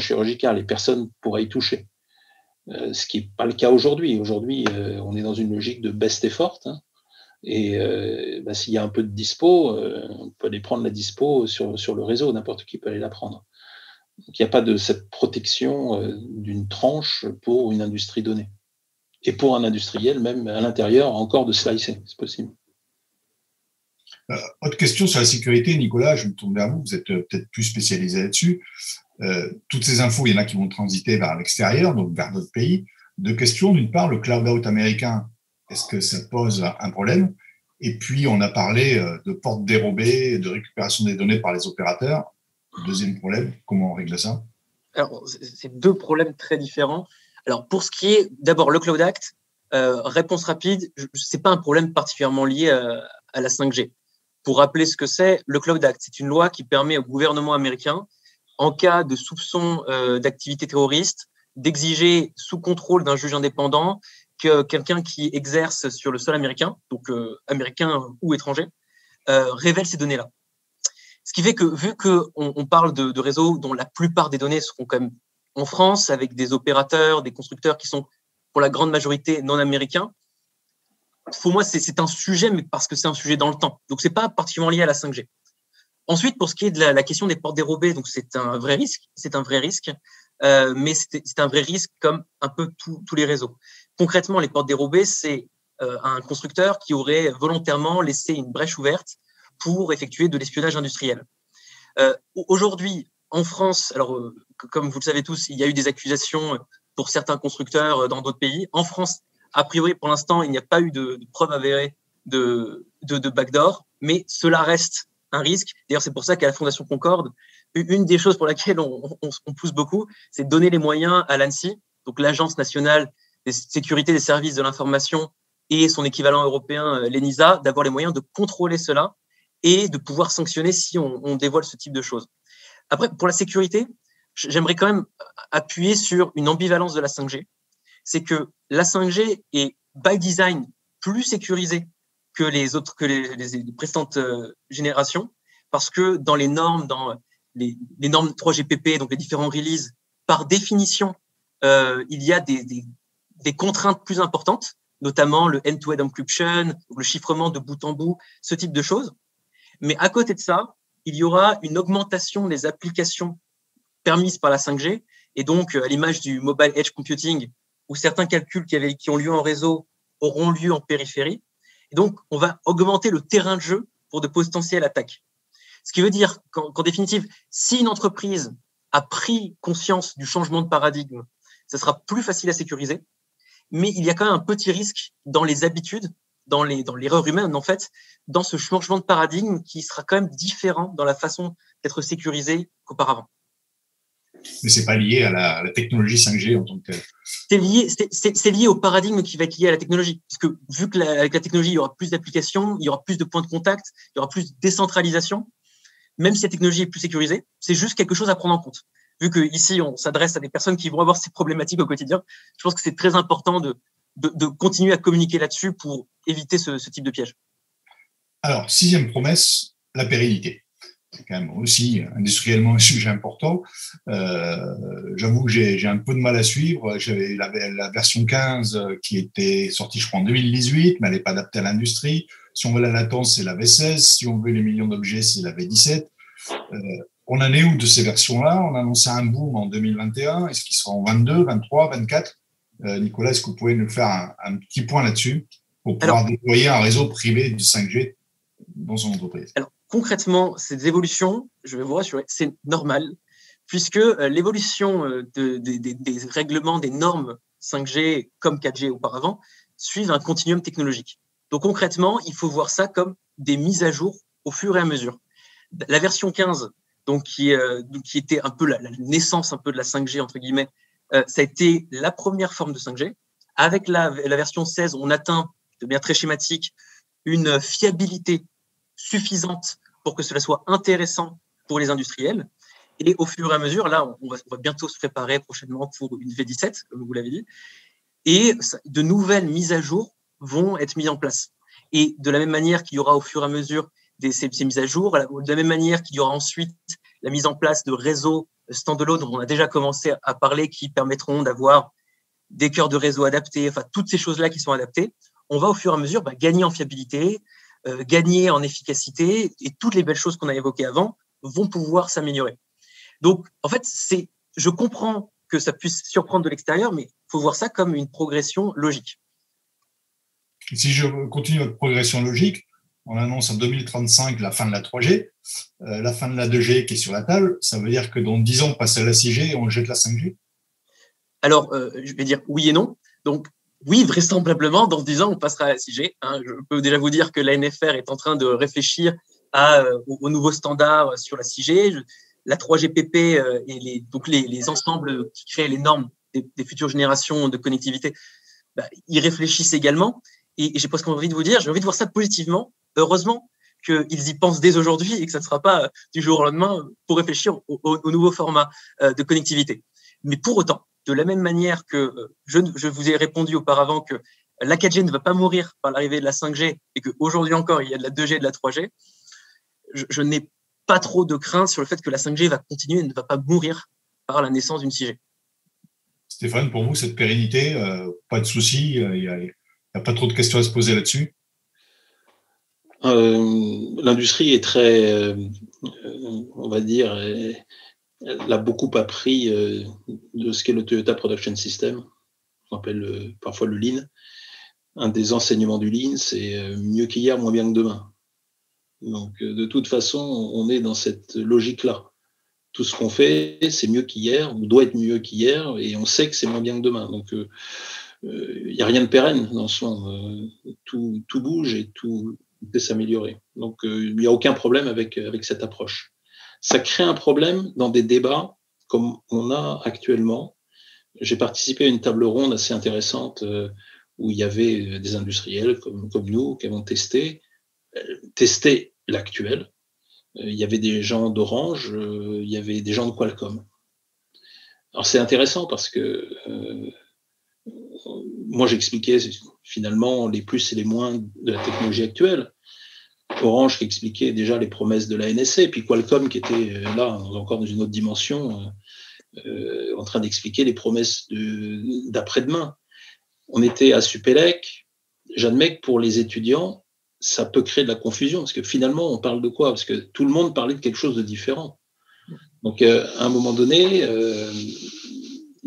chirurgicales et personne ne pourra y toucher. Ce qui n'est pas le cas aujourd'hui. Aujourd'hui, on est dans une logique de best effort. Hein, et s'il y a un peu de dispo, on peut aller prendre la dispo sur le réseau. N'importe qui peut aller la prendre. Donc, il n'y a pas de cette protection d'une tranche pour une industrie donnée. Et pour un industriel, même à l'intérieur, encore de slicer, c'est possible. Autre question sur la sécurité, Nicolas, je me tourne vers vous, vous êtes peut-être plus spécialisé là-dessus. Toutes ces infos, il y en a qui vont transiter vers l'extérieur, donc vers d'autres pays. Deux questions. D'une part, le cloud-out américain, est-ce que ça pose un problème? Et puis, on a parlé de portes dérobées, de récupération des données par les opérateurs. Deuxième problème, comment on règle ça? Alors, c'est deux problèmes très différents. Alors, pour ce qui est d'abord le Cloud Act, réponse rapide, ce n'est pas un problème particulièrement lié à la 5G. Pour rappeler ce que c'est, le Cloud Act, c'est une loi qui permet au gouvernement américain, en cas de soupçon d'activité terroriste, d'exiger sous contrôle d'un juge indépendant que quelqu'un qui exerce sur le sol américain, donc américain ou étranger, révèle ces données-là. Ce qui fait que, vu qu'on parle de réseaux dont la plupart des données seront quand même en France, avec des opérateurs, des constructeurs qui sont pour la grande majorité non américains, pour moi, c'est un sujet, mais parce que c'est un sujet dans le temps. Donc, ce n'est pas particulièrement lié à la 5G. Ensuite, pour ce qui est de la question des portes dérobées, donc c'est un vrai risque, mais c'est un vrai risque comme un peu tous les réseaux. Concrètement, les portes dérobées, c'est un constructeur qui aurait volontairement laissé une brèche ouverte pour effectuer de l'espionnage industriel. Aujourd'hui, en France, alors comme vous le savez tous, il y a eu des accusations pour certains constructeurs dans d'autres pays. En France, a priori, pour l'instant, il n'y a pas eu de preuve avérée de backdoor, mais cela reste un risque. D'ailleurs, c'est pour ça qu'à la Fondation Concorde, une des choses pour laquelle on pousse beaucoup, c'est de donner les moyens à l'ANSSI, donc l'Agence nationale de sécurité des services de l'information et son équivalent européen, l'ENISA, d'avoir les moyens de contrôler cela et de pouvoir sanctionner si on dévoile ce type de choses. Après, pour la sécurité, j'aimerais quand même appuyer sur une ambivalence de la 5G. C'est que la 5G est, by design, plus sécurisée que les précédentes générations, parce que dans les normes, dans les normes 3GPP, donc les différents releases, par définition, il y a des contraintes plus importantes, notamment le end-to-end encryption, le chiffrement de bout en bout, ce type de choses. Mais à côté de ça, il y aura une augmentation des applications permises par la 5G, et donc à l'image du mobile edge computing, où certains calculs qui ont lieu en réseau auront lieu en périphérie. Et donc, on va augmenter le terrain de jeu pour de potentielles attaques. Ce qui veut dire qu'en définitive, si une entreprise a pris conscience du changement de paradigme, ça sera plus facile à sécuriser. Mais il y a quand même un petit risque dans les habitudes, dans l'erreur humaine, en fait, dans ce changement de paradigme qui sera quand même différent dans la façon d'être sécurisé qu'auparavant. Mais c'est pas lié à la technologie 5G en tant que telle. C'est lié au paradigme qui va être lié à la technologie. Parce que vu qu'avec la technologie, il y aura plus d'applications, il y aura plus de points de contact, il y aura plus de décentralisation, même si la technologie est plus sécurisée, c'est juste quelque chose à prendre en compte. Vu qu'ici, on s'adresse à des personnes qui vont avoir ces problématiques au quotidien, je pense que c'est très important de continuer à communiquer là-dessus pour éviter ce type de piège. Alors, 6e promesse, la pérennité. C'est quand même aussi industriellement un sujet important. J'avoue que j'ai un peu de mal à suivre. J'avais la version 15 qui était sortie, je crois, en 2018, mais elle n'est pas adaptée à l'industrie. Si on veut la latence, c'est la V16. Si on veut les millions d'objets, c'est la V17. On en est où de ces versions-là? On a annoncé un boom en 2021. Est-ce qu'il sera en 22, 23, 24? Nicolas, est-ce que vous pouvez nous faire un petit point là-dessus pour pouvoir déployer un réseau privé de 5G dans son entreprise? Alors, concrètement, ces évolutions, je vais vous rassurer, c'est normal, puisque l'évolution des règlements, des normes 5G comme 4G auparavant, suivent un continuum technologique. Donc concrètement, il faut voir ça comme des mises à jour au fur et à mesure. La version 15, donc qui était un peu la naissance un peu de la 5G, entre guillemets, ça a été la première forme de 5G. Avec la version 16, on atteint, de manière très schématique, une fiabilité suffisante pour que cela soit intéressant pour les industriels. Et au fur et à mesure, là, on va bientôt se préparer prochainement pour une V17, comme vous l'avez dit, et de nouvelles mises à jour vont être mises en place. Et de la même manière qu'il y aura au fur et à mesure ces mises à jour, de la même manière qu'il y aura ensuite la mise en place de réseaux standalone dont on a déjà commencé à parler, qui permettront d'avoir des cœurs de réseau adaptés, enfin toutes ces choses-là qui sont adaptées, on va au fur et à mesure gagner en fiabilité, gagner en efficacité, et toutes les belles choses qu'on a évoquées avant vont pouvoir s'améliorer. Donc, en fait, je comprends que ça puisse surprendre de l'extérieur, mais il faut voir ça comme une progression logique. Si je continue votre progression logique, on annonce en 2035 la fin de la 3G, la fin de la 2G qui est sur la table. Ça veut dire que dans 10 ans, on passe à la 6G et on jette la 5G? Alors, je vais dire oui et non. Donc, oui, vraisemblablement, dans 10 ans, on passera à la 6G. Je peux déjà vous dire que la NFR est en train de réfléchir aux nouveaux standards sur la 6G. La 3GPP et les ensembles qui créent les normes des futures générations de connectivité, ils réfléchissent également. Et j'ai presque envie de vous dire, j'ai envie de voir ça positivement. Heureusement qu'ils y pensent dès aujourd'hui et que ça ne sera pas du jour au lendemain pour réfléchir au nouveau format de connectivité. Mais pour autant, de la même manière que je vous ai répondu auparavant que la 4G ne va pas mourir par l'arrivée de la 5G et qu'aujourd'hui encore, il y a de la 2G et de la 3G, je n'ai pas trop de crainte sur le fait que la 5G va continuer et ne va pas mourir par la naissance d'une 6G. Stéphane, pour vous, cette pérennité, pas de souci, il n'y a pas trop de questions à se poser là-dessus? L'industrie est très, on va dire, elle a beaucoup appris de ce qu'est le Toyota Production System, qu'on appelle parfois le Lean. Un des enseignements du Lean, c'est mieux qu'hier, moins bien que demain. Donc, de toute façon, on est dans cette logique-là. Tout ce qu'on fait, c'est mieux qu'hier, ou doit être mieux qu'hier, et on sait que c'est moins bien que demain. Donc, il n'y a rien de pérenne dans ce monde. Tout bouge et tout peut s'améliorer. Donc, il n'y a aucun problème avec cette approche. Ça crée un problème dans des débats comme on a actuellement. J'ai participé à une table ronde assez intéressante où il y avait des industriels comme nous qui avons testé l'actuel. Il y avait des gens d'Orange, il y avait des gens de Qualcomm. Alors c'est intéressant parce que moi j'expliquais finalement les plus et les moins de la technologie actuelle. Orange qui expliquait déjà les promesses de la NSA, puis Qualcomm qui était là encore dans une autre dimension, en train d'expliquer les promesses d'après-demain. On était à Supélec. J'admets que pour les étudiants, ça peut créer de la confusion, parce que finalement, on parle de quoi? Parce que tout le monde parlait de quelque chose de différent. Donc, à un moment donné,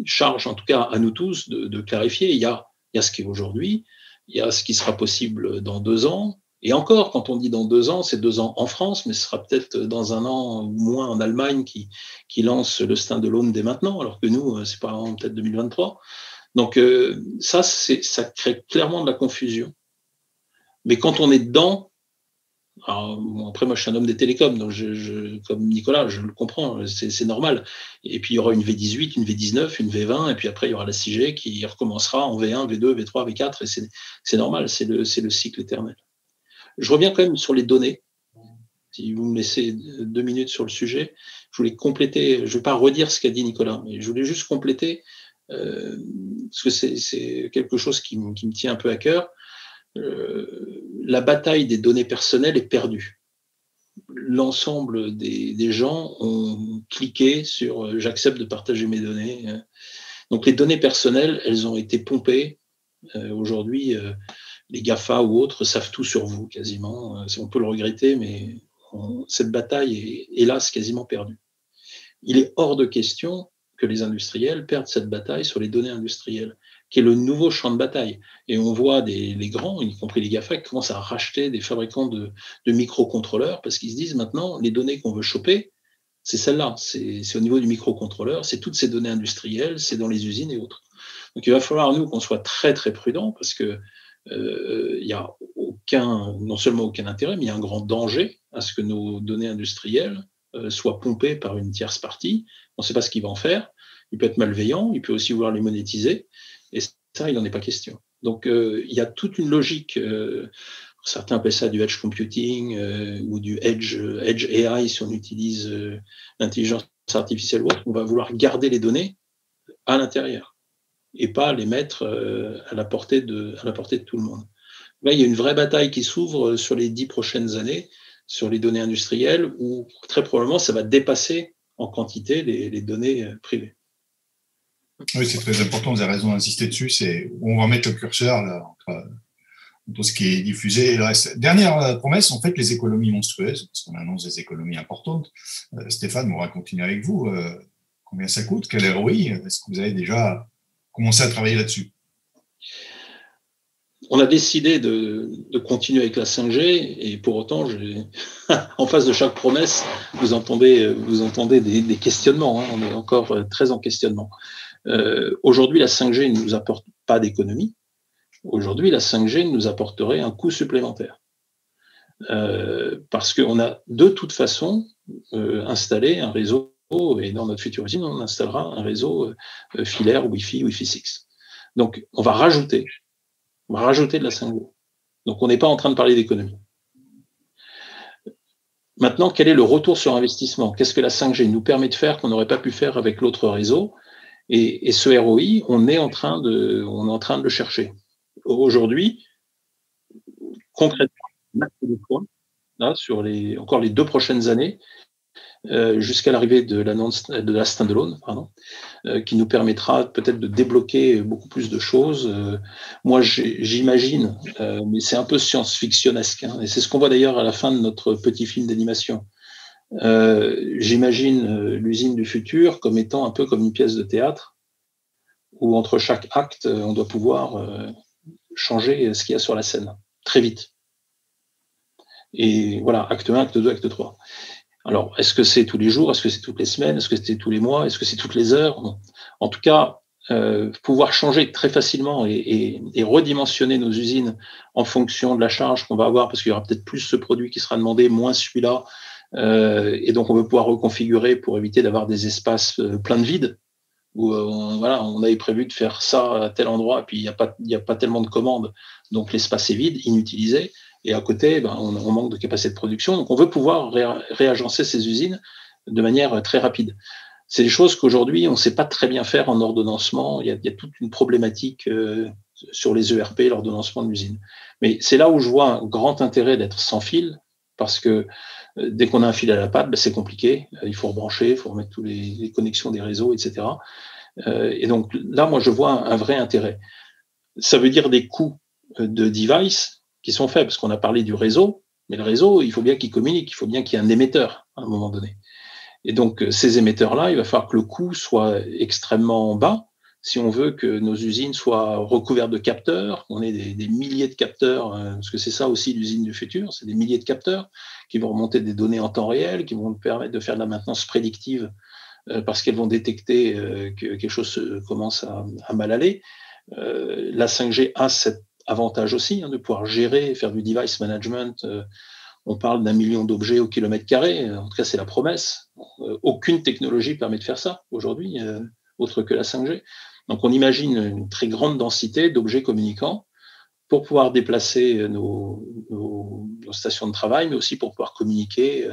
charge en tout cas à nous tous de clarifier. Il y a ce qui est aujourd'hui, il y a ce qui sera possible dans 2 ans. Et encore, quand on dit dans 2 ans, c'est 2 ans en France, mais ce sera peut-être dans 1 an ou moins en Allemagne qui lance le standalone dès maintenant, alors que nous, c'est pas avant peut-être 2023. Donc ça crée clairement de la confusion. Mais quand on est dedans, Alors, bon, après, moi, je suis un homme des télécoms, donc comme Nicolas, je le comprends, c'est normal. Et puis, il y aura une V18, une V19, une V20, et puis après, il y aura la 6G qui recommencera en V1, V2, V3, V4, et c'est normal, c'est le cycle éternel. Je reviens quand même sur les données. Si vous me laissez 2 minutes sur le sujet, je voulais compléter, je ne vais pas redire ce qu'a dit Nicolas, mais je voulais juste compléter, parce que c'est quelque chose qui me tient un peu à cœur. La bataille des données personnelles est perdue. L'ensemble des gens ont cliqué sur j'accepte de partager mes données. Donc les données personnelles, elles ont été pompées. Aujourd'hui, les GAFA ou autres savent tout sur vous quasiment. On peut le regretter, mais cette bataille est hélas quasiment perdue. Il est hors de question que les industriels perdent cette bataille sur les données industrielles, qui est le nouveau champ de bataille. Et on voit les grands, y compris les GAFA, qui commencent à racheter des fabricants de microcontrôleurs parce qu'ils se disent maintenant, les données qu'on veut choper, c'est celle-là, c'est au niveau du microcontrôleur, c'est toutes ces données industrielles, c'est dans les usines et autres. Donc il va falloir, nous, qu'on soit très très prudents parce que il n'y a non seulement aucun intérêt, mais il y a un grand danger à ce que nos données industrielles soient pompées par une tierce partie. On ne sait pas ce qu'il va en faire. Il peut être malveillant, il peut aussi vouloir les monétiser. Et ça, il n'en est pas question. Donc, il y a toute une logique. Certains appellent ça du edge computing ou du edge AI si on utilise l'intelligence artificielle ou autre. On va vouloir garder les données à l'intérieur et pas les mettre à la portée de tout le monde. Là, il y a une vraie bataille qui s'ouvre sur les 10 prochaines années sur les données industrielles où très probablement ça va dépasser en quantité les données privées. Oui, c'est très important, vous avez raison d'insister dessus, c'est où on va mettre le curseur là, entre tout ce qui est diffusé et le reste. Dernière promesse, en fait, les économies monstrueuses, parce qu'on annonce des économies importantes. Stéphane, on va continuer avec vous. Combien ça coûte? Quel ROI? Est-ce que vous avez déjà commencé à travailler là-dessus? On a décidé de continuer avec la 5G et pour autant, en face de chaque promesse, vous entendez des questionnements. Hein, on est encore très en questionnement. Aujourd'hui, la 5G ne nous apporte pas d'économie. Aujourd'hui, la 5G nous apporterait un coût supplémentaire. Parce qu'on a de toute façon installé un réseau, et dans notre future usine, on installera un réseau filaire Wi-Fi, Wi-Fi 6. Donc, on va rajouter de la 5G. Donc, on n'est pas en train de parler d'économie. Maintenant, quel est le retour sur investissement? Qu'est-ce que la 5G nous permet de faire qu'on n'aurait pas pu faire avec l'autre réseau? Et ce ROI, on est en train de le chercher. Aujourd'hui, concrètement, là, sur encore les 2 prochaines années, jusqu'à l'arrivée de la standalone, qui nous permettra peut-être de débloquer beaucoup plus de choses. Moi, j'imagine, mais c'est un peu science-fictionnesque, hein, et c'est ce qu'on voit d'ailleurs à la fin de notre petit film d'animation. J'imagine l'usine du futur comme étant un peu comme une pièce de théâtre, où entre chaque acte, on doit pouvoir changer ce qu'il y a sur la scène, très vite. Et voilà, acte 1, acte 2, acte 3. Alors, est-ce que c'est tous les jours? Est-ce que c'est toutes les semaines? Est-ce que c'est tous les mois? Est-ce que c'est toutes les heures? Bon. En tout cas, pouvoir changer très facilement et redimensionner nos usines en fonction de la charge qu'on va avoir, parce qu'il y aura peut-être plus ce produit qui sera demandé, moins celui-là. Et donc, on va pouvoir reconfigurer pour éviter d'avoir des espaces pleins de vide, où on avait prévu de faire ça à tel endroit, et puis il n'y a pas tellement de commandes, donc l'espace est vide, inutilisé. Et à côté, on manque de capacité de production. Donc, on veut pouvoir réagencer ces usines de manière très rapide. C'est des choses qu'aujourd'hui, on ne sait pas très bien faire en ordonnancement. Il y a toute une problématique sur les ERP, l'ordonnancement de l'usine. Mais c'est là où je vois un grand intérêt d'être sans fil, parce que dès qu'on a un fil à la patte, c'est compliqué. Il faut rebrancher, il faut remettre toutes les connexions des réseaux, etc. Et donc là, moi, je vois un vrai intérêt. Ça veut dire des coûts de device qui sont faits, parce qu'on a parlé du réseau, mais le réseau, il faut bien qu'il communique, il faut bien qu'il y ait un émetteur à un moment donné. Et donc, ces émetteurs-là, il va falloir que le coût soit extrêmement bas si on veut que nos usines soient recouvertes de capteurs, qu'on ait des milliers de capteurs, parce que c'est ça aussi l'usine du futur, c'est des milliers de capteurs qui vont remonter des données en temps réel, qui vont nous permettre de faire de la maintenance prédictive parce qu'elles vont détecter que quelque chose commence à mal aller. La 5G a cet avantage aussi de pouvoir gérer, faire du device management on parle d'1 million d'objets au kilomètre carré. En tout cas, c'est la promesse. Aucune technologie permet de faire ça aujourd'hui, autre que la 5G. Donc, on imagine une très grande densité d'objets communicants pour pouvoir déplacer nos stations de travail, mais aussi pour pouvoir communiquer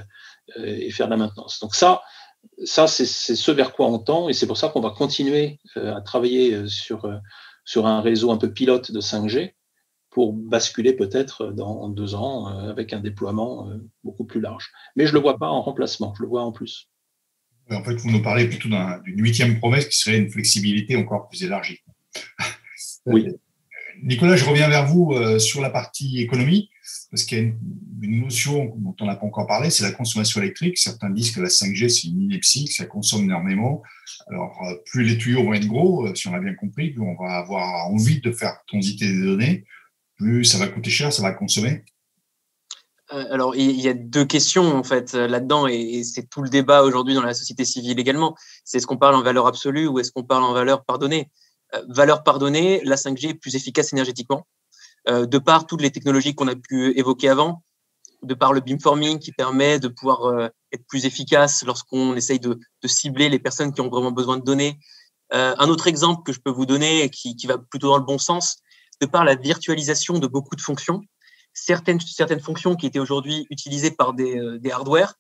et faire de la maintenance. Donc ça c'est ce vers quoi on tend, et c'est pour ça qu'on va continuer à travailler sur un réseau un peu pilote de 5G pour basculer peut-être dans 2 ans avec un déploiement beaucoup plus large. Mais je ne le vois pas en remplacement, je le vois en plus. En fait, vous nous parlez plutôt d'une 8e promesse qui serait une flexibilité encore plus élargie. Oui. Nicolas, je reviens vers vous sur la partie économie, parce qu'il y a une notion dont on n'a pas encore parlé, c'est la consommation électrique. Certains disent que la 5G, c'est une ineptie, que ça consomme énormément. Alors, plus les tuyaux vont être gros, si on a bien compris, plus on va avoir envie de faire transiter des données, plus ça va coûter cher, ça va consommer. Alors, il y a 2 questions en fait là-dedans, et c'est tout le débat aujourd'hui dans la société civile également. C'est est-ce qu'on parle en valeur absolue ou est-ce qu'on parle en valeur par donnée ? Valeur par donnée, la 5G est plus efficace énergétiquement, de par toutes les technologies qu'on a pu évoquer avant, de par le beamforming qui permet de pouvoir être plus efficace lorsqu'on essaye de cibler les personnes qui ont vraiment besoin de données. Un autre exemple que je peux vous donner qui va plutôt dans le bon sens, de par la virtualisation de beaucoup de fonctions, certaines fonctions qui étaient aujourd'hui utilisées par des hardware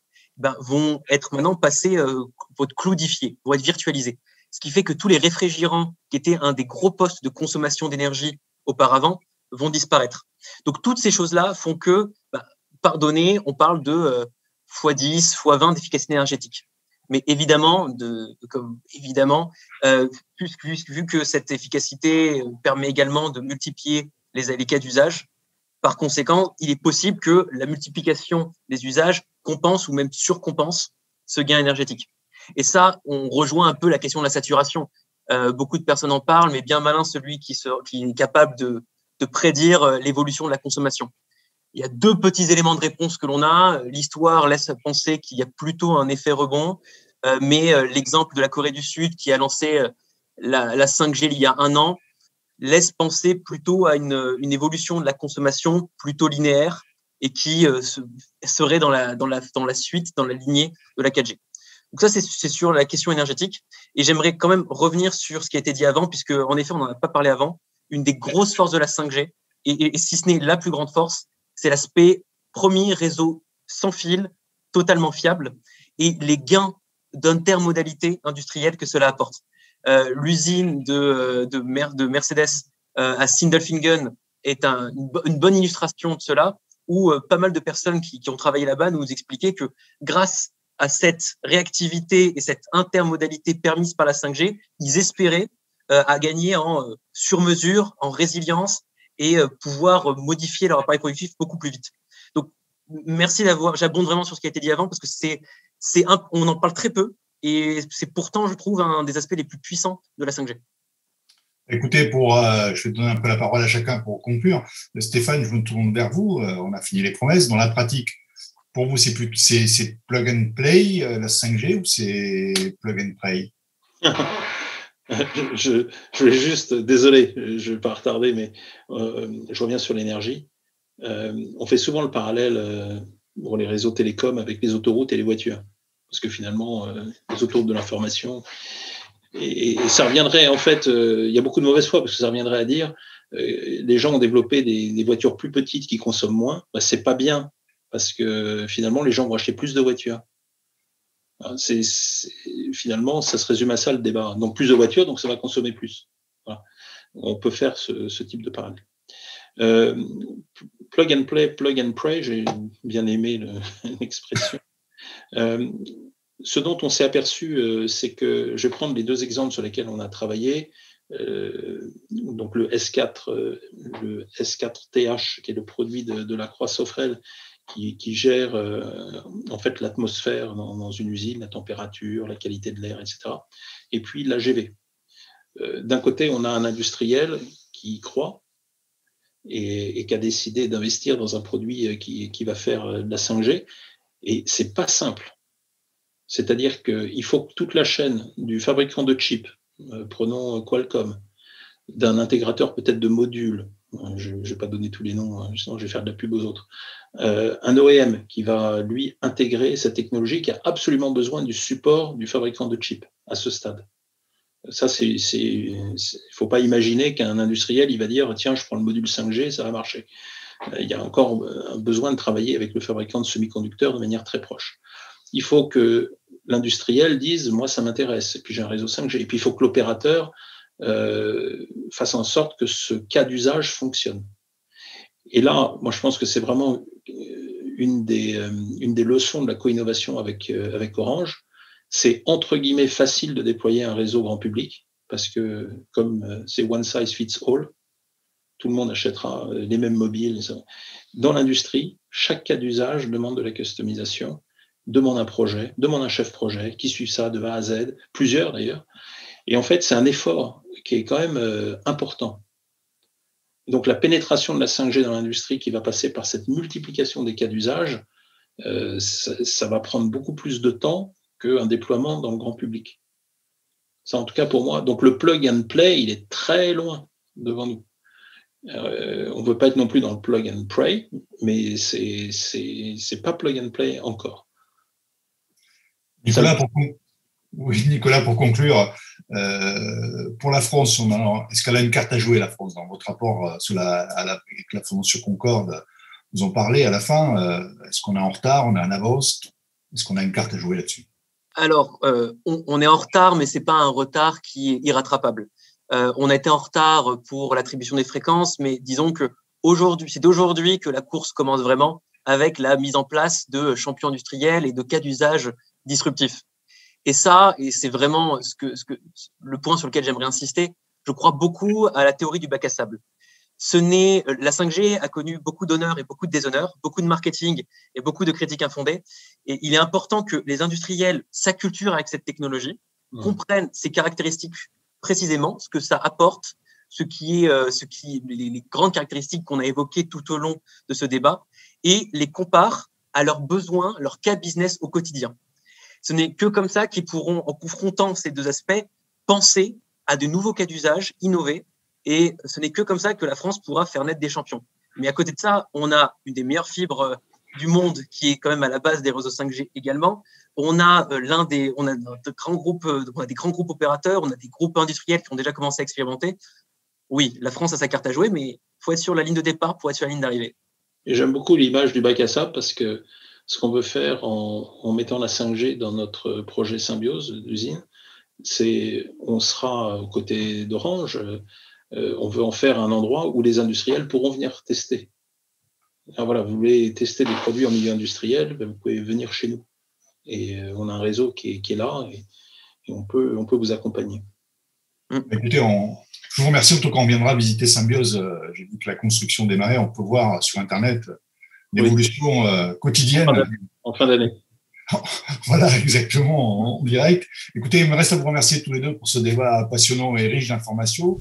vont être maintenant passées, vont être cloudifiées, vont être virtualisées. Ce qui fait que tous les réfrigérants, qui étaient un des gros postes de consommation d'énergie auparavant, vont disparaître. Donc, toutes ces choses-là font que, par donnée, on parle de x10, x20 d'efficacité énergétique. Mais évidemment, vu que cette efficacité permet également de multiplier les cas d'usage, par conséquent, il est possible que la multiplication des usages compense ou même surcompense ce gain énergétique. Et ça, on rejoint un peu la question de la saturation. Beaucoup de personnes en parlent, mais bien malin celui qui est capable de prédire l'évolution de la consommation. Il y a 2 petits éléments de réponse que l'on a. L'histoire laisse penser qu'il y a plutôt un effet rebond, mais l'exemple de la Corée du Sud qui a lancé la 5G il y a 1 an laisse penser plutôt à une évolution de la consommation plutôt linéaire et qui serait dans la suite, dans la lignée de la 4G. Donc ça, c'est sur la question énergétique. Et j'aimerais quand même revenir sur ce qui a été dit avant, puisque en effet, on n'en a pas parlé avant. Une des grosses forces de la 5G, et si ce n'est la plus grande force, c'est l'aspect premier réseau sans fil, totalement fiable, et les gains d'intermodalité industrielle que cela apporte. L'usine de Mercedes à Sindelfingen est une bonne illustration de cela, où pas mal de personnes qui ont travaillé là-bas nous expliquaient que grâce à cette réactivité et cette intermodalité permise par la 5G, ils espéraient à gagner en sur-mesure, en résilience et pouvoir modifier leur appareil productif beaucoup plus vite. Donc, merci j'abonde vraiment sur ce qui a été dit avant parce que on en parle très peu et c'est pourtant, je trouve, un des aspects les plus puissants de la 5G. Écoutez, je vais donner un peu la parole à chacun pour conclure. Stéphane, je me tourne vers vous. On a fini les promesses. Dans la pratique, pour vous, c'est plug and play, la 5G, ou c'est plug and play? Je vais juste, désolé, je ne vais pas retarder, mais je reviens sur l'énergie. On fait souvent le parallèle pour les réseaux télécoms avec les autoroutes et les voitures. Parce que finalement, les autoroutes de l'information, et ça reviendrait, en fait, il y a beaucoup de mauvaise foi, parce que ça reviendrait à dire, les gens ont développé des voitures plus petites qui consomment moins, c'est pas bien, parce que finalement, les gens vont acheter plus de voitures. Finalement, ça se résume à ça le débat. Donc plus de voitures, donc ça va consommer plus. Voilà. On peut faire ce type de parallèle. Plug and play, plug and pray, j'ai bien aimé l'expression. Ce dont on s'est aperçu, c'est que je vais prendre les 2 exemples sur lesquels on a travaillé. Donc le S4TH, qui est le produit de la Croix-Sofrel, qui gère en fait l'atmosphère dans une usine, la température, la qualité de l'air, etc. Et puis l'AGV. D'un côté, on a un industriel qui y croit et qui a décidé d'investir dans un produit qui va faire de la 5G. Et c'est pas simple. C'est-à-dire qu'il faut que toute la chaîne du fabricant de chips, prenons Qualcomm, d'un intégrateur peut-être de modules, je ne vais pas donner tous les noms, sinon je vais faire de la pub aux autres. Un OEM qui va, lui, intégrer cette technologie, qui a absolument besoin du support du fabricant de chips à ce stade. Ça, il faut pas imaginer qu'un industriel, il va dire, tiens, je prends le module 5G, ça va marcher. Il y a encore un besoin de travailler avec le fabricant de semi-conducteurs de manière très proche. Il faut que l'industriel dise, moi, ça m'intéresse, et puis j'ai un réseau 5G. Et puis, il faut que l'opérateur fasse en sorte que ce cas d'usage fonctionne. Et là, moi, je pense que c'est vraiment une des leçons de la co-innovation avec Orange. C'est entre guillemets facile de déployer un réseau grand public parce que comme c'est one size fits all, tout le monde achètera les mêmes mobiles. Dans l'industrie, chaque cas d'usage demande de la customisation, demande un projet, demande un chef projet qui suit ça de A à Z, plusieurs d'ailleurs. Et en fait, c'est un effort qui est quand même important. Donc la pénétration de la 5G dans l'industrie qui va passer par cette multiplication des cas d'usage, ça va prendre beaucoup plus de temps qu'un déploiement dans le grand public. Ça, en tout cas pour moi. Donc le plug and play, il est très loin devant nous. On ne veut pas être non plus dans le plug and play, mais c'est pas plug and play encore. Nicolas, pour conclure, pour la France, est-ce qu'elle a une carte à jouer, la France, dans votre rapport avec la Fondation Concorde? Vous en parlez à la fin. Est-ce qu'on est en retard, on est en avance? Est-ce qu'on a une carte à jouer là-dessus? Alors, on est en retard, mais c'est pas un retard qui est irrattrapable. On a été en retard pour l'attribution des fréquences, mais disons que c'est d'aujourd'hui que la course commence vraiment avec la mise en place de champions industriels et de cas d'usage disruptifs. Et c'est vraiment le point sur lequel j'aimerais insister. Je crois beaucoup à la théorie du bac à sable. La 5G a connu beaucoup d'honneurs et beaucoup de déshonneurs, beaucoup de marketing et beaucoup de critiques infondées. Et il est important que les industriels s'acculturent avec cette technologie, comprennent ses caractéristiques précisément, ce que ça apporte, les grandes caractéristiques qu'on a évoquées tout au long de ce débat, et les comparent à leurs besoins, leur cas business au quotidien. Ce n'est que comme ça qu'ils pourront, en confrontant ces deux aspects, penser à de nouveaux cas d'usage, innover. Et ce n'est que comme ça que la France pourra faire naître des champions. Mais à côté de ça, on a une des meilleures fibres du monde qui est quand même à la base des réseaux 5G également. On a des grands groupes opérateurs, on a des groupes industriels qui ont déjà commencé à expérimenter. Oui, la France a sa carte à jouer, mais il faut être sur la ligne de départ pour être sur la ligne d'arrivée. Et j'aime beaucoup l'image du bac à sable parce que ce qu'on veut faire en mettant la 5G dans notre projet Symbiose d'usine, on sera aux côtés d'Orange. On veut en faire un endroit où les industriels pourront venir tester. Alors voilà, vous voulez tester des produits en milieu industriel, vous pouvez venir chez nous. Et on a un réseau qui est là et on peut vous accompagner. Écoutez, je vous remercie. En tout cas, on viendra visiter Symbiose. J'ai vu que la construction démarrait. On peut voir sur Internet l'évolution quotidienne. En fin d'année. Voilà, exactement, en direct. Écoutez, il me reste à vous remercier tous les deux pour ce débat passionnant et riche d'informations.